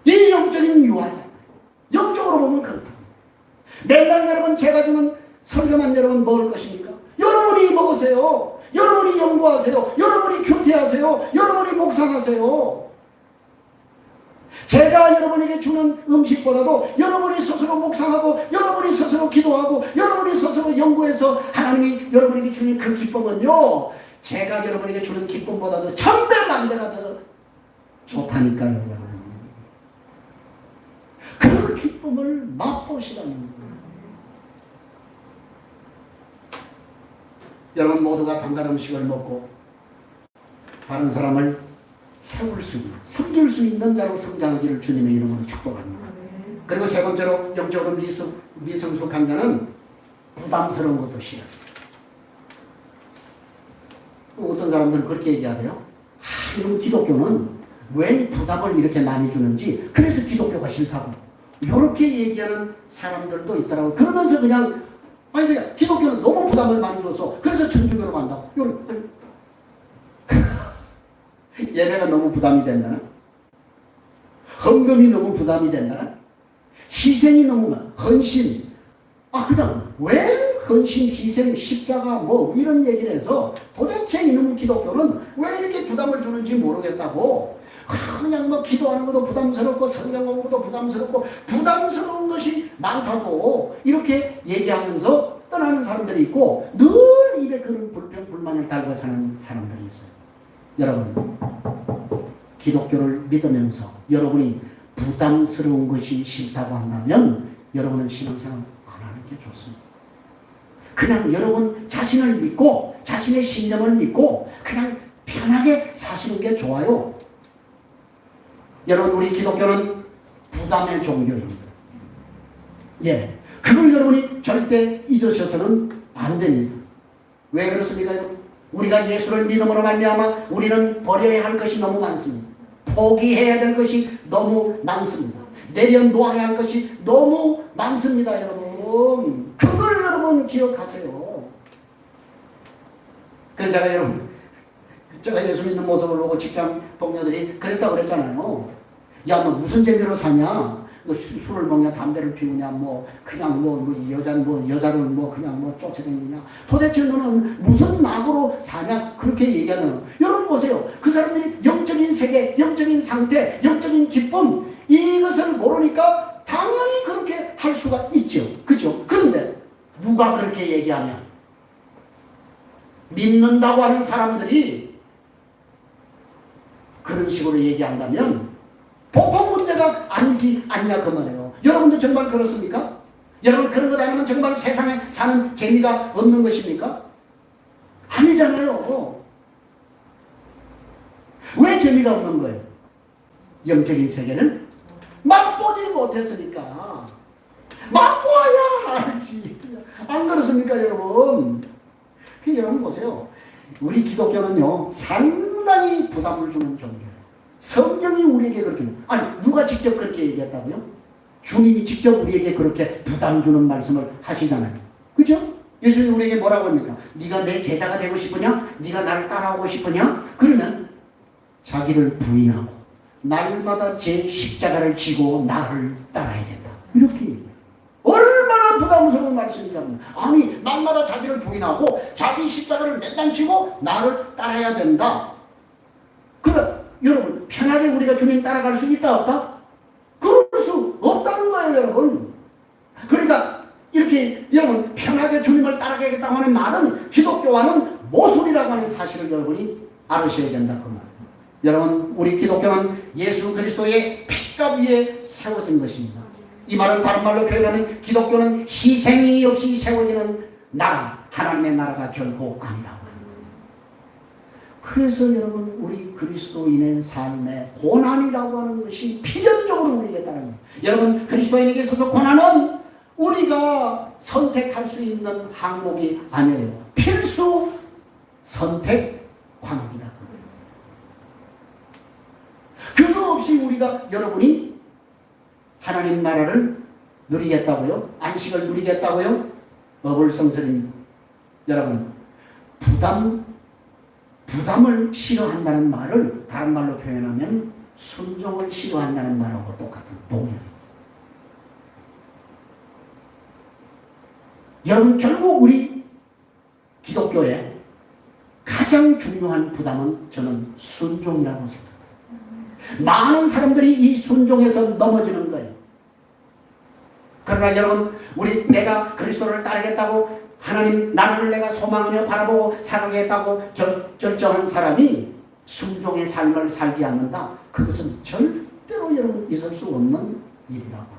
이 영적인 유아다. 영적으로 보면 그렇다. 맨날 여러분 제가 주는 설교만 여러분 먹을 것입니까? 여러분이 먹으세요. 여러분이 연구하세요. 여러분이 교태하세요. 여러분이 묵상하세요. 제가 여러분에게 주는 음식보다도 여러분이 스스로 묵상하고 여러분이 스스로 기도하고 여러분이 스스로 연구해서 하나님이 여러분에게 주는 그 기쁨은요, 제가 여러분에게 주는 기쁨보다도 1000배 만배가 더 좋다니까요. 여러분. 그 기쁨을 맛보시라는 거예요. 여러분 모두가 단단 음식을 먹고 다른 사람을 세울 수 있는, 섬길 수 있는 자로 성장하기를 주님의 이름으로 축복합니다. 그리고 세 번째로 영적으로 미성숙한 자는 부담스러운 것도 싫어요. 어떤 사람들은 그렇게 얘기하대요. 이런 기독교는 왜 부담을 이렇게 많이 주는지, 그래서 기독교가 싫다고 이렇게 얘기하는 사람들도 있더라고요. 그러면서 그냥 기독교는 너무 부담을 많이 줘서 그래서 천주교로 간다고. 예배가 너무 부담이 된다나? 헌금이 너무 부담이 된다나? 희생이 너무 헌신. 그다음 왜 헌신, 희생, 십자가 뭐 이런 얘기를 해서 도대체 이놈의 기독교는 왜 이렇게 부담을 주는지 모르겠다고. 그냥 뭐 기도하는 것도 부담스럽고 성경 보는 것도 부담스럽고 부담스러운 것이 많다고 이렇게 얘기하면서 떠나는 사람들이 있고, 늘 입에 그런 불평 불만을 달고 사는 사람들이 있어요. 여러분, 기독교를 믿으면서 여러분이 부담스러운 것이 싫다고 한다면 여러분은 신앙생활 안 하는 게 좋습니다. 그냥 여러분 자신을 믿고 자신의 신념을 믿고 그냥 편하게 사시는 게 좋아요. 여러분, 우리 기독교는 부담의 종교입니다. 예, 그걸 여러분이 절대 잊으셔서는 안 됩니다. 왜 그렇습니까, 여러분? 우리가 예수를 믿음으로 말미암아 우리는 버려야 할 것이 너무 많습니다. 포기해야 될 것이 너무 많습니다. 내려놓아야 할 것이 너무 많습니다, 여러분. 그걸 여러분 기억하세요. 그래서 제가 예수 믿는 모습을 보고 직장 동료들이 그랬다고 그랬잖아요. 야, 너 무슨 재미로 사냐? 너 술을 먹냐, 담배를 피우냐, 그냥 여자를 그냥 쫓아다니냐? 도대체 너는 무슨 낙으로 사냐? 그렇게 얘기하는. 여러분 보세요. 그 사람들이 영적인 세계, 영적인 상태, 영적인 기쁨, 이것을 모르니까 당연히 그렇게 할 수가 있죠. 그죠? 그런데 누가 그렇게 얘기하면 믿는다고 하는 사람들이 그런 식으로 얘기한다면 보통 문제가 아니지 않냐 그 말이에요. 여러분도 정말 그렇습니까? 여러분 그런 것 아니면 정말 세상에 사는 재미가 없는 것입니까? 아니잖아요. 왜 재미가 없는 거예요? 영적인 세계를 맛보지 못했으니까. 맛보아야 알지. 안 그렇습니까, 여러분? 여러분 보세요. 우리 기독교는요, 상당히 부담을 주는 종교예요. 성경이 우리에게 그렇게, 아니, 누가 직접 그렇게 얘기했다고요? 주님이 직접 우리에게 그렇게 부담 주는 말씀을 하시잖아요. 그죠? 예수님이 우리에게 뭐라고 합니까? 네가 내 제자가 되고 싶으냐? 네가 나를 따라오고 싶으냐? 그러면 자기를 부인하고 날마다 제 십자가를 지고 나를 따라야 된다. 이렇게 얘기해요. 얼마나 부담스러운 말씀이냐. 아니, 날마다 자기를 부인하고 자기 십자가를 맨날 지고 나를 따라야 된다. 그래, 여러분, 편하게 우리가 주님 따라갈 수 있다, 없다? 그럴 수 없다는 거예요, 여러분. 그러니까 이렇게 여러분 편하게 주님을 따라가겠다고 하는 말은 기독교와는 모순이라고 하는 사실을 여러분이 알으셔야 된다, 그 말이에요. 여러분, 우리 기독교는 예수 그리스도의 피값 위에 세워진 것입니다. 이 말은 다른 말로 표현하면 기독교는 희생이 없이 세워지는 나라, 하나님의 나라가 결코 아니라고 하는 거예요. 그래서 여러분, 우리 그리스도인의 삶의 고난이라고 하는 것이 필연적으로 우리에게 따르는 거예요. 여러분, 그리스도인에게 있어서 고난은 우리가 선택할 수 있는 항목이 아니에요. 필수 선택 과목이다. 그거 없이 우리가, 여러분이 하나님 나라를 누리겠다고요? 안식을 누리겠다고요? 어불성설입니다. 여러분, 부담을 싫어한다는 말을 다른 말로 표현하면 순종을 싫어한다는 말하고 똑같은 동의입니다. 여러분, 결국 우리 기독교의 가장 중요한 부담은 저는 순종이라고 생각합니다. 많은 사람들이 이 순종에서 넘어지는 거예요. 그러나 여러분, 내가 그리스도를 따르겠다고 하나님 나라를 내가 소망하며 바라보고 살아가겠다고 결정한 사람이 순종의 삶을 살지 않는다. 그것은 절대로 여러분 있을 수 없는 일이라고 합니다.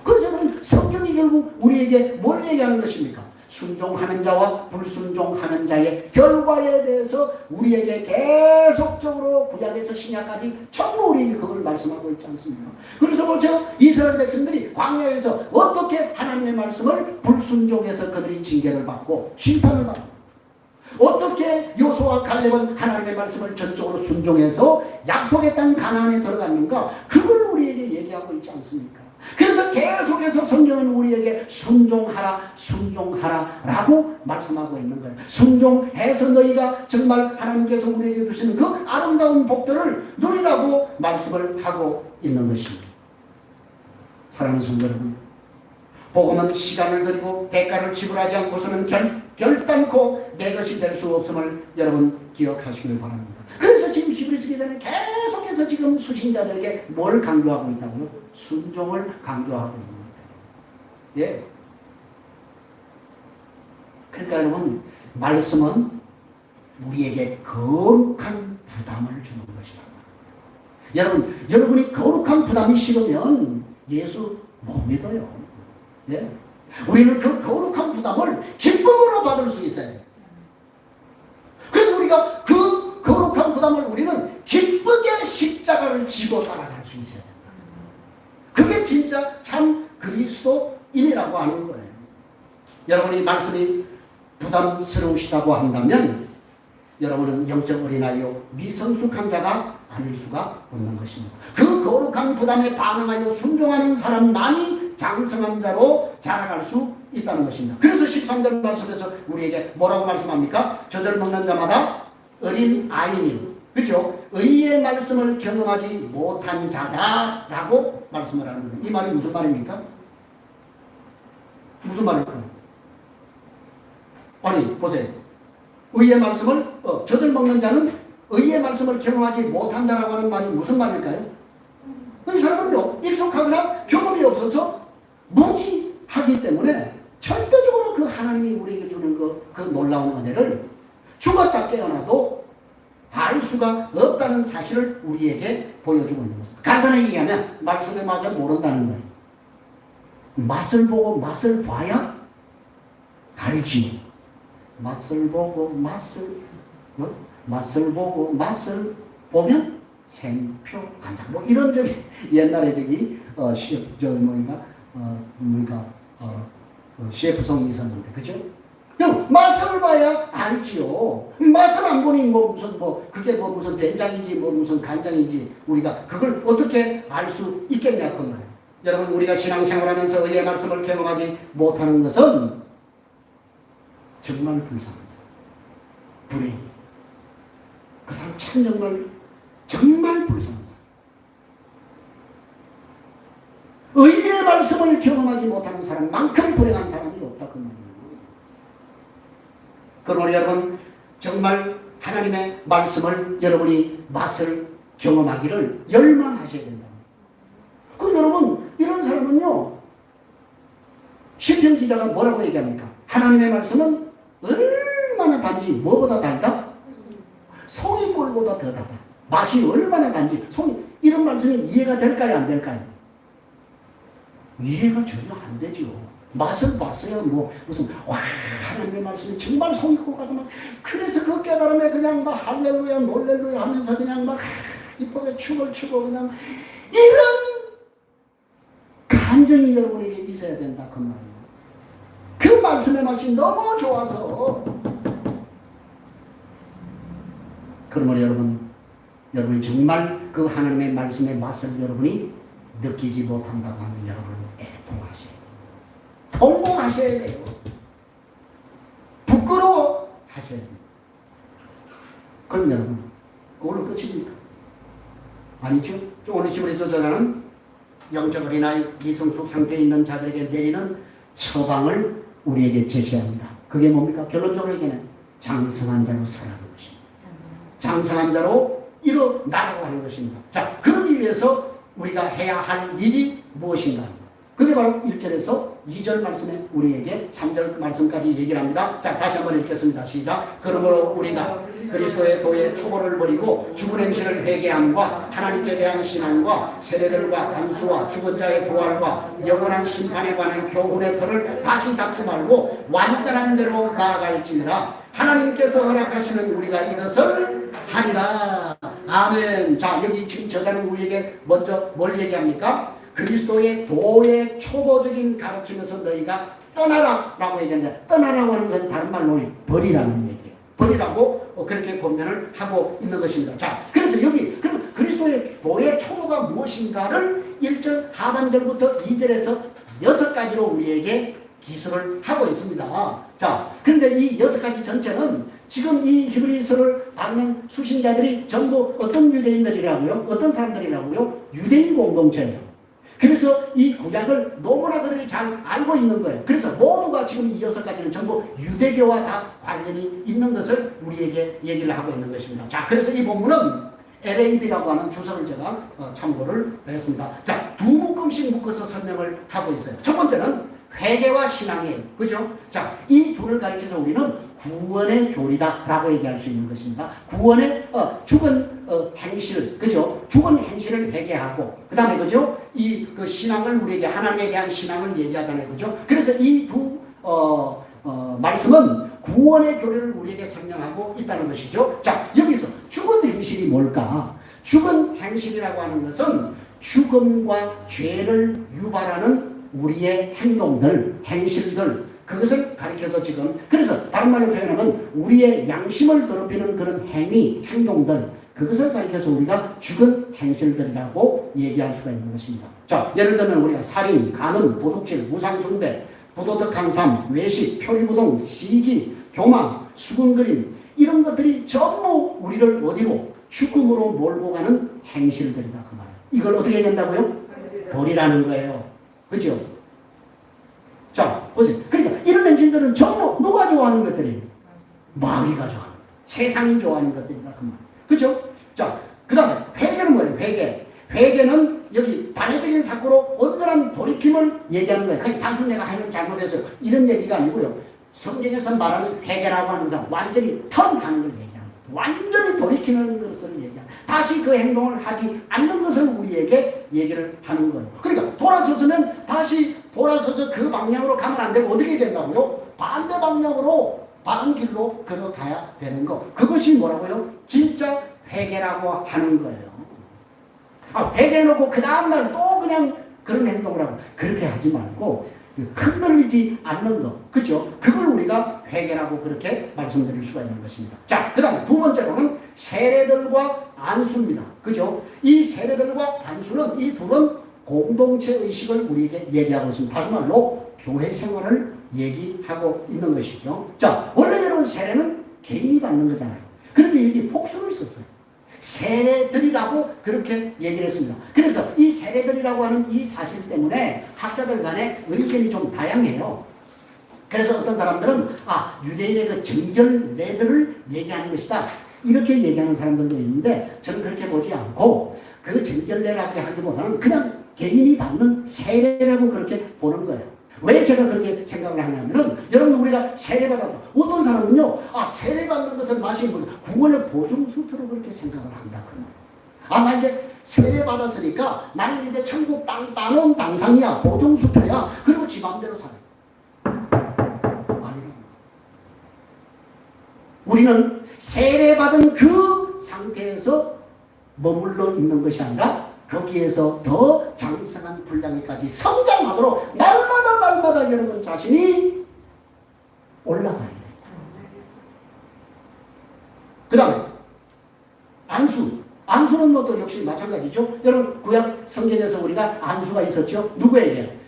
그래서 여러분, 성경이 결국 우리에게 뭘 얘기하는 것입니까? 순종하는 자와 불순종하는 자의 결과에 대해서 우리에게 계속적으로 구약에서 신약까지 전부 우리에게 그걸 말씀하고 있지 않습니까? 그래서 보죠, 이스라엘 백성들이 광야에서 어떻게 하나님의 말씀을 불순종해서 그들이 징계를 받고 심판을 받고, 어떻게 요수와 갈렙은 하나님의 말씀을 전적으로 순종해서 약속의 땅 가나안에 들어갔는가, 그걸 우리에게 얘기하고 있지 않습니까? 그래서 계속해서 성경은 우리에게 순종하라, 순종하라 라고 말씀하고 있는 거예요. 순종해서 너희가 정말 하나님께서 우리에게 주시는 그 아름다운 복들을 누리라고 말씀을 하고 있는 것입니다. 사랑하는 성도 여러분, 복음은 시간을 들이고 대가를 지불하지 않고서는 결단코 내 것이 될 수 없음을 여러분 기억하시길 바랍니다. 그래서 지금 히브리서 기자는 계속해서 지금 수신자들에게 뭘 강조하고 있다고요? 순종을 강조하고 있는 거예요. 예. 그러니까 여러분, 말씀은 우리에게 거룩한 부담을 주는 것이다. 여러분이 거룩한 부담이 싫으면 예수 못 믿어요. 예. 우리는 그 거룩한 부담을 기쁨으로 받을 수 있어야 돼요. 그래서 우리가 그 거룩한 부담을 우리는 기쁘게 십자가를 지고 따라갈 수 있어야 된다. 그게 진짜 참 그리스도인이라고 하는 거예요. 여러분이 말씀이 부담스러우시다고 한다면 여러분은 영적 어린아이요 미성숙한 자가 아닐 수가 없는 것입니다. 그 거룩한 부담에 반응하여 순종하는 사람만이 장성한 자로 자라갈 수 있다는 것입니다. 그래서 13절 말씀에서 우리에게 뭐라고 말씀합니까? 젖을 먹는 자마다 어린 아이니, 그렇죠? 의의 말씀을 경험하지 못한 자다라고 말씀을 하는 거예요. 이 말이 무슨 말입니까? 무슨 말일까요? 아니, 보세요. 의의 말씀을 젖을 먹는 자는 의의 말씀을 경험하지 못한 자라고 하는 말이 무슨 말일까요? 이 사람은요, 익숙하거나 경험이 없어서 무지하기 때문에 절대적으로 그 하나님이 우리에게 주는 그 놀라운 은혜를 죽었다 깨어나도 알 수가 없다는 사실을 우리에게 보여주고 있는 것입니다. 간단하게 얘기하면 말씀의 맛을 모른다는 거예요. 맛을 보고 맛을 봐야 알지. 맛을 보고 맛을 보고 맛을 보면 생표 간장. 뭐 이런 저기 옛날에 저기 CF송이 있었는데, 그죠? 맛을 봐야 알지요. 맛을 안 보니 뭐 무슨 그게 무슨 된장인지 무슨 간장인지 우리가 그걸 어떻게 알 수 있겠냐 그 말이에요. 여러분, 우리가 신앙생활하면서 의의 말씀을 경험하지 못하는 것은 정말 불쌍합니다. 불행. 그 사람 참 정말 불쌍합니다. 의의 말씀을 경험하지 못하는 사람만큼 불행한 사람이 없다 그 말이에요. 그러므로 여러분, 정말 하나님의 말씀을 여러분이 맛을 경험하기를 열망하셔야 된다. 그 여러분, 이런 사람은요, 시편 기자가 뭐라고 얘기합니까? 하나님의 말씀은 얼마나 단지 뭐보다 달다? 송이꿀보다 더 달다. 맛이 얼마나 단지 이런 말씀이 이해가 될까요, 안 될까요? 이해가 전혀 안 되죠. 맛을 봤어요. 무슨 하나님의 말씀이 정말 송이꽃 같은 그래서 그 깨달음에 그냥 막 할렐루야 놀렐루야 하면서 그냥 막 기쁘게 춤을 추고 그냥 이런 감정이 여러분에게 있어야 된다 그 말이에요. 그 말씀의 맛이 너무 좋아서. 그러므로 여러분이 정말 그 하나님의 말씀의 맛을 여러분이 느끼지 못한다고 하면 여러분 애통하셔야 돼요. 통곡하셔야 돼요. 부끄러워하셔야 돼요. 그럼 여러분, 그걸로 끝입니까? 아니죠? 오늘 히브리서 저자는 영적 어린아이 미성숙 상태에 있는 자들에게 내리는 처방을 우리에게 제시합니다. 그게 뭡니까? 결론적으로 얘기는 장성한 자로 서라는 것입니다. 장성한 자로 일어나라고 하는 것입니다. 자, 그러기 위해서 우리가 해야 할 일이 무엇인가? 그게 바로 1절에서 2절 말씀에 우리에게 3절 말씀까지 얘기를 합니다. 자, 다시 한번 읽겠습니다. 시작. 그러므로 우리가 그리스도의 도의 초보를 버리고 죽은 행실을 회개함과 하나님께 대한 신앙과 세례들과 안수와 죽은 자의 부활과 영원한 심판에 관한 교훈의 터를 다시 닦지 말고 완전한 대로 나아갈지니라. 하나님께서 허락하시는 우리가 이것을 하리라. 아멘. 자, 여기 지금 저자는 우리에게 먼저 뭘 얘기합니까? 그리스도의 도의 초보적인 가르침에서 너희가 떠나라 라고 얘기하는데, 떠나라고 하는 것은 다른 말로 버리라는 얘기예요. 버리라고 그렇게 권면을 하고 있는 것입니다. 자, 그래서 여기 그리스도의 도의 초보가 무엇인가를 1절 하반절부터 2절에서 6가지로 우리에게 기술을 하고 있습니다. 자, 그런데 이 6가지 전체는 지금 이 히브리서를 받는 수신자들이 전부 어떤 유대인들이라고요? 어떤 사람들이라고요? 유대인 공동체예요. 그래서 이 구약을 너무나 그들이 잘 알고 있는 거예요. 그래서 모두가 지금 이 6가지는 전부 유대교와 다 관련이 있는 것을 우리에게 얘기를 하고 있는 것입니다. 자, 그래서 이 본문은 LAB라고 하는 주석을 제가 참고를 했습니다. 자, 두 묶음씩 묶어서 설명을 하고 있어요. 첫 번째는 회개와 신앙이에요. 그죠? 자, 이 둘을 가리켜서 우리는 구원의 교리다라고 얘기할 수 있는 것입니다. 구원의 죽은 행실, 그죠? 죽은 행실을 회개하고, 그 다음에 그죠? 그 신앙을 우리에게 하나님에 대한 신앙을 얘기하잖아요, 그죠? 그래서 이 두 말씀은 구원의 교리를 우리에게 설명하고 있다는 것이죠. 자, 여기서 죽은 행실이 뭘까? 죽은 행실이라고 하는 것은 죽음과 죄를 유발하는 우리의 행동들, 행실들, 그것을 가리켜서 지금, 그래서 다른 말로 표현하면 우리의 양심을 더럽히는 그런 행위, 행동들, 그것을 가리켜서 우리가 죽은 행실들이라고 얘기할 수가 있는 것입니다. 자, 예를 들면 우리가 살인, 간음, 도둑질, 우상숭배, 부도덕한 삶, 외식, 표리부동, 시기, 교만, 수군거림, 이런 것들이 전부 우리를 어디로? 죽음으로 몰고 가는 행실들이다 그 말이에요. 이걸 어떻게 얘기한다고요? 버리라는 거예요. 그죠? 자, 보세요. 그러니까 이런 행실들은 전부 누가 좋아하는 것들이에요? 마귀가 좋아하는, 세상이 좋아하는 것들이다 그 말. 그죠? 자, 그 다음에 회개는 뭐예요? 회개는 여기 단회적인 사고로 온전한 돌이킴을 얘기하는 거예요. 그냥 단순 내가 하는 잘못해서 이런 얘기가 아니고요. 성경에서 말하는 회개라고 하는 것은 완전히 턴하는 걸 얘기하는 거예요. 완전히 돌이키는 것을 얘기하는, 다시 그 행동을 하지 않는 것을 우리에게 얘기를 하는 거예요. 그러니까 돌아서서는 다시 돌아서서 그 방향으로 가면 안 되고 어떻게 된다고요? 반대 방향으로 바른 길로 걸어가야 되는 거. 그것이 뭐라고요? 진짜 회개라고 하는 거예요. 회개해놓고 그 다음날 또 그냥 그런 행동을 하고 그렇게 하지 말고 흔들리지 않는 거, 그죠? 그걸 우리가 회개라고 그렇게 말씀드릴 수가 있는 것입니다. 자, 그 다음에 두 번째로는 세례들과 안수입니다. 그죠? 이 세례들과 안수는 이 둘은 공동체 의식을 우리에게 얘기하고 있습니다. 다시 말로 교회 생활을 얘기하고 있는 것이죠. 자, 원래 여러분 세례는 개인이 받는 거잖아요. 그런데 여기 복수를 썼어요. 세례들이라고 그렇게 얘기를 했습니다. 그래서 이 세례들이라고 하는 이 사실 때문에 학자들 간에 의견이 좀 다양해요. 그래서 어떤 사람들은 유대인의 그 정결례들을 얘기하는 것이다, 이렇게 얘기하는 사람들도 있는데, 저는 그렇게 보지 않고 그 정결례라고 하기보다는 그냥 개인이 받는 세례라고 그렇게 보는 거예요. 왜 제가 그렇게 생각을 하냐면은, 여러분 우리가 세례받았다. 어떤 사람은요, 세례받는 것을 마시는 분, 구원의 보증수표로 그렇게 생각을 한다고요. 나 이제 세례받았으니까 나는 이제 천국 땅 따놓은 당상이야, 보증수표야. 그리고 지 맘대로 살아. 아니라고. 우리는 세례받은 그 상태에서 머물러 있는 것이 아니라 거기에서 더 장성한 분량에까지 성장하도록 날마다 여러분 자신이 올라가야 돼요. 그 다음에 안수는 뭐 또 역시 마찬가지죠. 여러분 구약 성경에서 우리가 안수가 있었죠. 누구에게?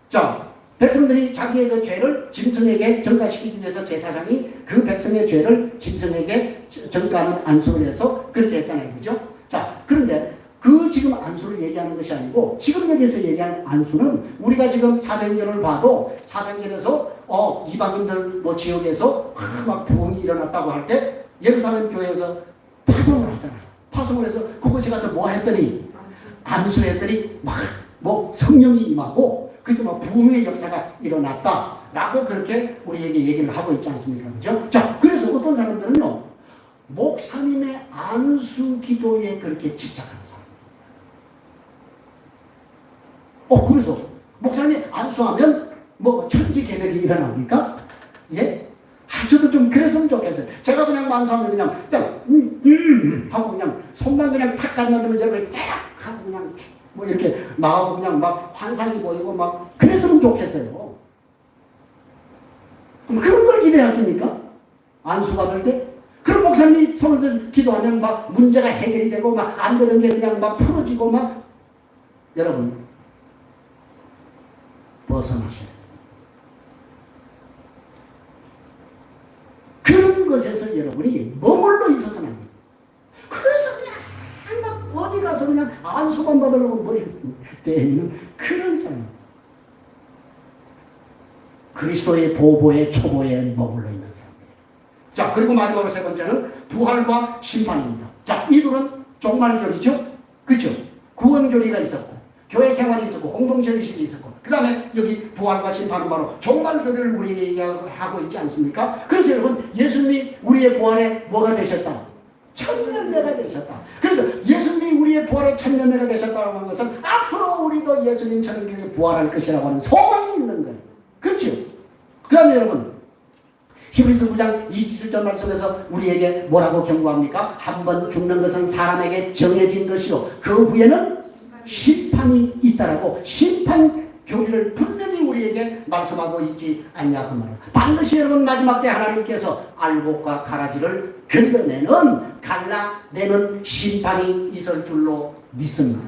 자, 백성들이 자기의 그 죄를 짐승에게 전가시키기 위해서 제사장이 그 백성의 죄를 짐승에게 전가하는 안수를 해서 그렇게 했잖아요. 그죠? 자, 그런데 그 지금 안수를 얘기하는 것이 아니고, 지금 여기서 얘기하는 안수는 우리가 지금 사도행전을 봐도 사도행전에서 이방인들 뭐 지역에서 막 부흥이 일어났다고 할 때 예루살렘 교회에서 파송을 하잖아요. 파송을 해서 그곳에 가서 뭐 했더니 안수했더니 막 뭐 성령이 임하고 그래서 막 부흥의 역사가 일어났다라고 그렇게 우리에게 얘기를 하고 있지 않습니까? 그죠? 자, 그래서 어떤 사람들은요, 목사님의 안수 기도에 그렇게 집착하는 사람. 그래서 목사님이 안수하면 뭐 천지 개벽이 일어납니까? 예? 저도 좀 그랬으면 좋겠어요. 제가 그냥 안수하면 그냥 하고 그냥 손만 그냥 탁 갖다주면 여러분이 딱 하고 그냥 뭐 이렇게 나가고 그냥 막 환상이 보이고 막 그랬으면 좋겠어요. 그런 걸 기대하십니까? 안수 받을 때? 그럼 목사님이 손을 기도하면 막 문제가 해결이 되고 막 안 되는 게 그냥 막 풀어지고 막, 여러분 벗어나셔야 돼요. 그런 것에서 여러분이 머물러 있어서는 안 돼요. 그래서 그냥 막 어디 가서 그냥 안수만 받으려고 머리를 때리는 그런 사람. 그리스도의 도보의 초보에 머물러 있는 사람들이에요. 자, 그리고 마지막으로 세 번째는 부활과 심판입니다. 자, 이 둘은 종말교리죠. 그죠? 구원교리가 있었고 교회 생활이 있었고 공동체 의식이 있었고, 그 다음에 여기 부활과 심판은 바로 종말교리를 우리에게 얘기하고 있지 않습니까? 그래서 여러분, 예수님이 우리의 부활에 뭐가 되셨다? 천년매가 되셨다. 그래서 예수님이 우리의 부활의 천년매가 되셨다고 하는 것은 앞으로 우리도 예수님처럼 부활할 것이라고 하는 소망이 있는 거예요. 그렇죠? 그 다음에 여러분, 히브리서 9장 27절 말씀에서 우리에게 뭐라고 경고합니까? 한 번 죽는 것은 사람에게 정해진 것이요 그 후에는 심판이 있다라고 심판 교리를 분명히 우리에게 말씀하고 있지 않냐 그 말이에요. 반드시 여러분 마지막 때 하나님께서 알곡과 가라지를 건져내는 갈라내는 심판이 있을 줄로 믿습니다.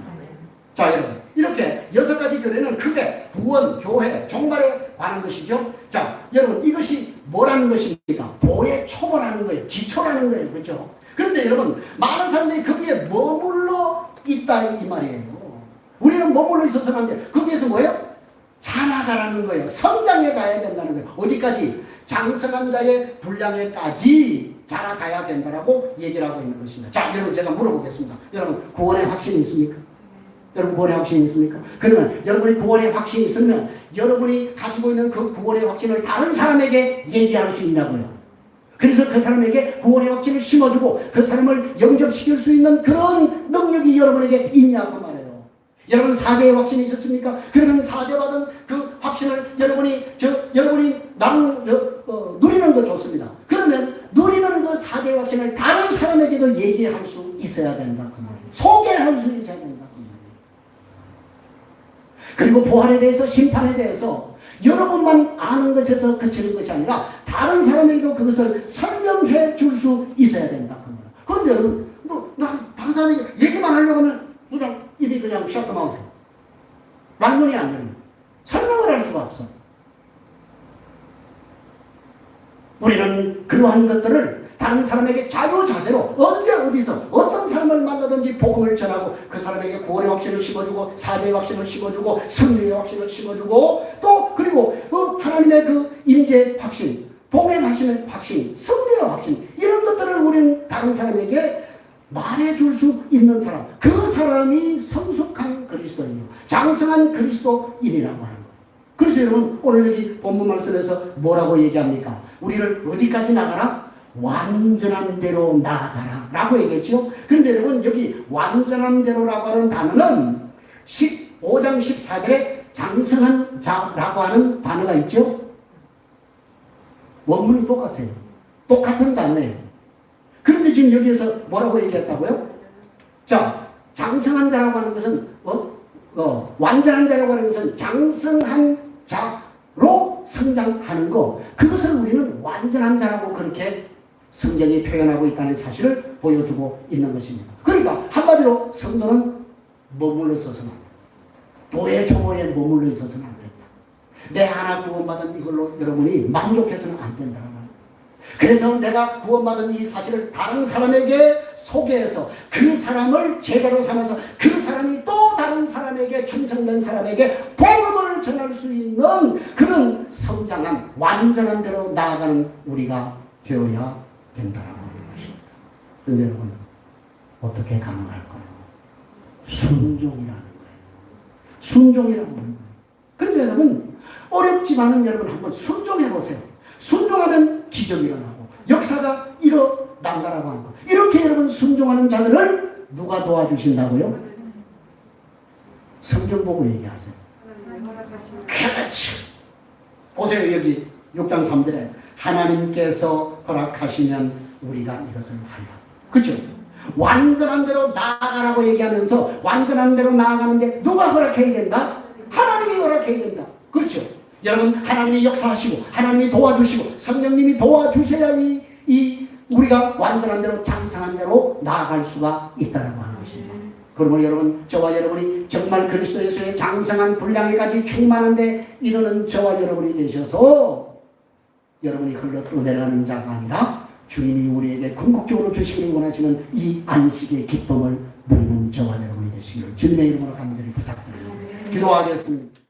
자, 여러분, 이렇게 6가지 교리는 크게 구원, 교회, 종말에 관한 것이죠. 자, 여러분, 이것이 뭐라는 것입니까? 보의 초보라는 거예요. 기초라는 거예요. 그렇죠? 그런데 여러분, 많은 사람들이 거기에 머물러 있다 이 말이에요. 우리는 머물러 있어서는 안 돼. 거기에서 뭐예요? 자라가라는 거예요. 성장해 가야 된다는 거예요. 어디까지? 장성한 자의 분량에까지 자라가야 된다라고 얘기를 하고 있는 것입니다. 자, 여러분, 제가 물어보겠습니다. 여러분, 구원의 확신이 있습니까? 여러분, 구원의 확신이 있습니까? 그러면 여러분이 구원의 확신이 있으면 여러분이 가지고 있는 그 구원의 확신을 다른 사람에게 얘기할 수 있냐고요. 그래서 그 사람에게 구원의 확신을 심어주고 그 사람을 영접시킬 수 있는 그런 능력이 여러분에게 있냐고 말해요. 여러분, 사죄의 확신이 있었습니까? 그러면 사죄받은 그 확신을 여러분이 누리는 거 좋습니다. 그러면 누리는 그 사대의 확신을 다른 사람에게도 얘기할 수 있어야 된다 그 말이에요. 소개할 수 있어야 된다 그 말이에요. 그리고 부활에 대해서 심판에 대해서 여러분만 아는 것에서 그치는 것이 아니라 다른 사람에게도 그것을 설명해 줄 수 있어야 된다 그 말이에요. 그런데 여러분 나 다른 사람에게 얘기만 하려고 하면 그냥 입이 그냥 셔터마우스 말문이 안 열려. 설명을 할 수가 없어. 우리는 그러한 것들을 다른 사람에게 자유자재로 언제 어디서 어떤 사람을 만나든지 복음을 전하고 그 사람에게 구원의 확신을 심어주고 사죄의 확신을 심어주고 승리의 확신을 심어주고 또 그리고 하나님의 그 임재 확신, 동행하시는 확신, 승리의 확신 이런 것들을 우리는 다른 사람에게 말해줄 수 있는 사람, 그 사람이 성숙한 그리스도인이요 장성한 그리스도인이라고 하는 거예요. 그래서 여러분 오늘 여기 본문 말씀에서 뭐라고 얘기합니까? 우리를 어디까지 나가라? 완전한 대로 나아가라 라고 얘기했죠. 그런데 여러분 여기 완전한 대로라고 하는 단어는 15장 14절에 장성한 자라고 하는 단어가 있죠. 원문이 똑같아요. 똑같은 단어예요. 그런데 지금 여기에서 뭐라고 얘기했다고요? 자, 장성한 자라고 하는 것은 완전한 자라고 하는 것은 장성한 자로 성장하는 거, 그것을 우리는 완전한 자라고 그렇게 성경이 표현하고 있다는 사실을 보여주고 있는 것입니다. 그러니까 한마디로 성도는 머물러 있어서는 안 된다. 도의 조모에 머물러 있어서는 안 된다. 내 하나 구원받은 이걸로 여러분이 만족해서는 안 된다는 말이에요. 그래서 내가 구원받은 이 사실을 다른 사람에게 소개해서 그 사람을 제자로 삼아서 그 사람이 또 다른 사람에게 충성된 사람에게 복음을 전할 수 있는 그런 성장한 완전한 대로 나아가는 우리가 되어야 된다라고 하는 것입니다. 그런데 여러분 어떻게 가능할까요? 순종이라는 거예요. 순종이라고 하는 거예요. 그런데 여러분 어렵지만은 여러분 한번 순종해 보세요. 순종하면 기적이 일어나고 역사가 일어난다라고 하는 거예요. 이렇게 여러분 순종하는 자들을 누가 도와주신다고요? 성경 보고 얘기하세요. 그렇지. 보세요. 여기 6장 3절에 하나님께서 허락하시면 우리가 이것을 하리라. 그렇죠? 완전한 대로 나아가라고 얘기하면서 완전한 대로 나아가는데 누가 허락해야 된다? 하나님이 허락해야 된다. 그렇죠? 여러분 하나님이 역사하시고 하나님이 도와주시고 성령님이 도와주셔야 이 우리가 완전한 대로 장성한 대로 나아갈 수가 있다는 하는 것입니다. 그러면 여러분 저와 여러분이 정말 그리스도 예수의 장성한 분량에까지 충만한데 이르는 저와 여러분이 되셔서 여러분이 흘러 떠내려가는 자가 아니라 주님이 우리에게 궁극적으로 주시기를 원하시는 이 안식의 기쁨을 누리는 저와 여러분이 되시기를 주님의 이름으로 간절히 부탁드립니다. 기도하겠습니다.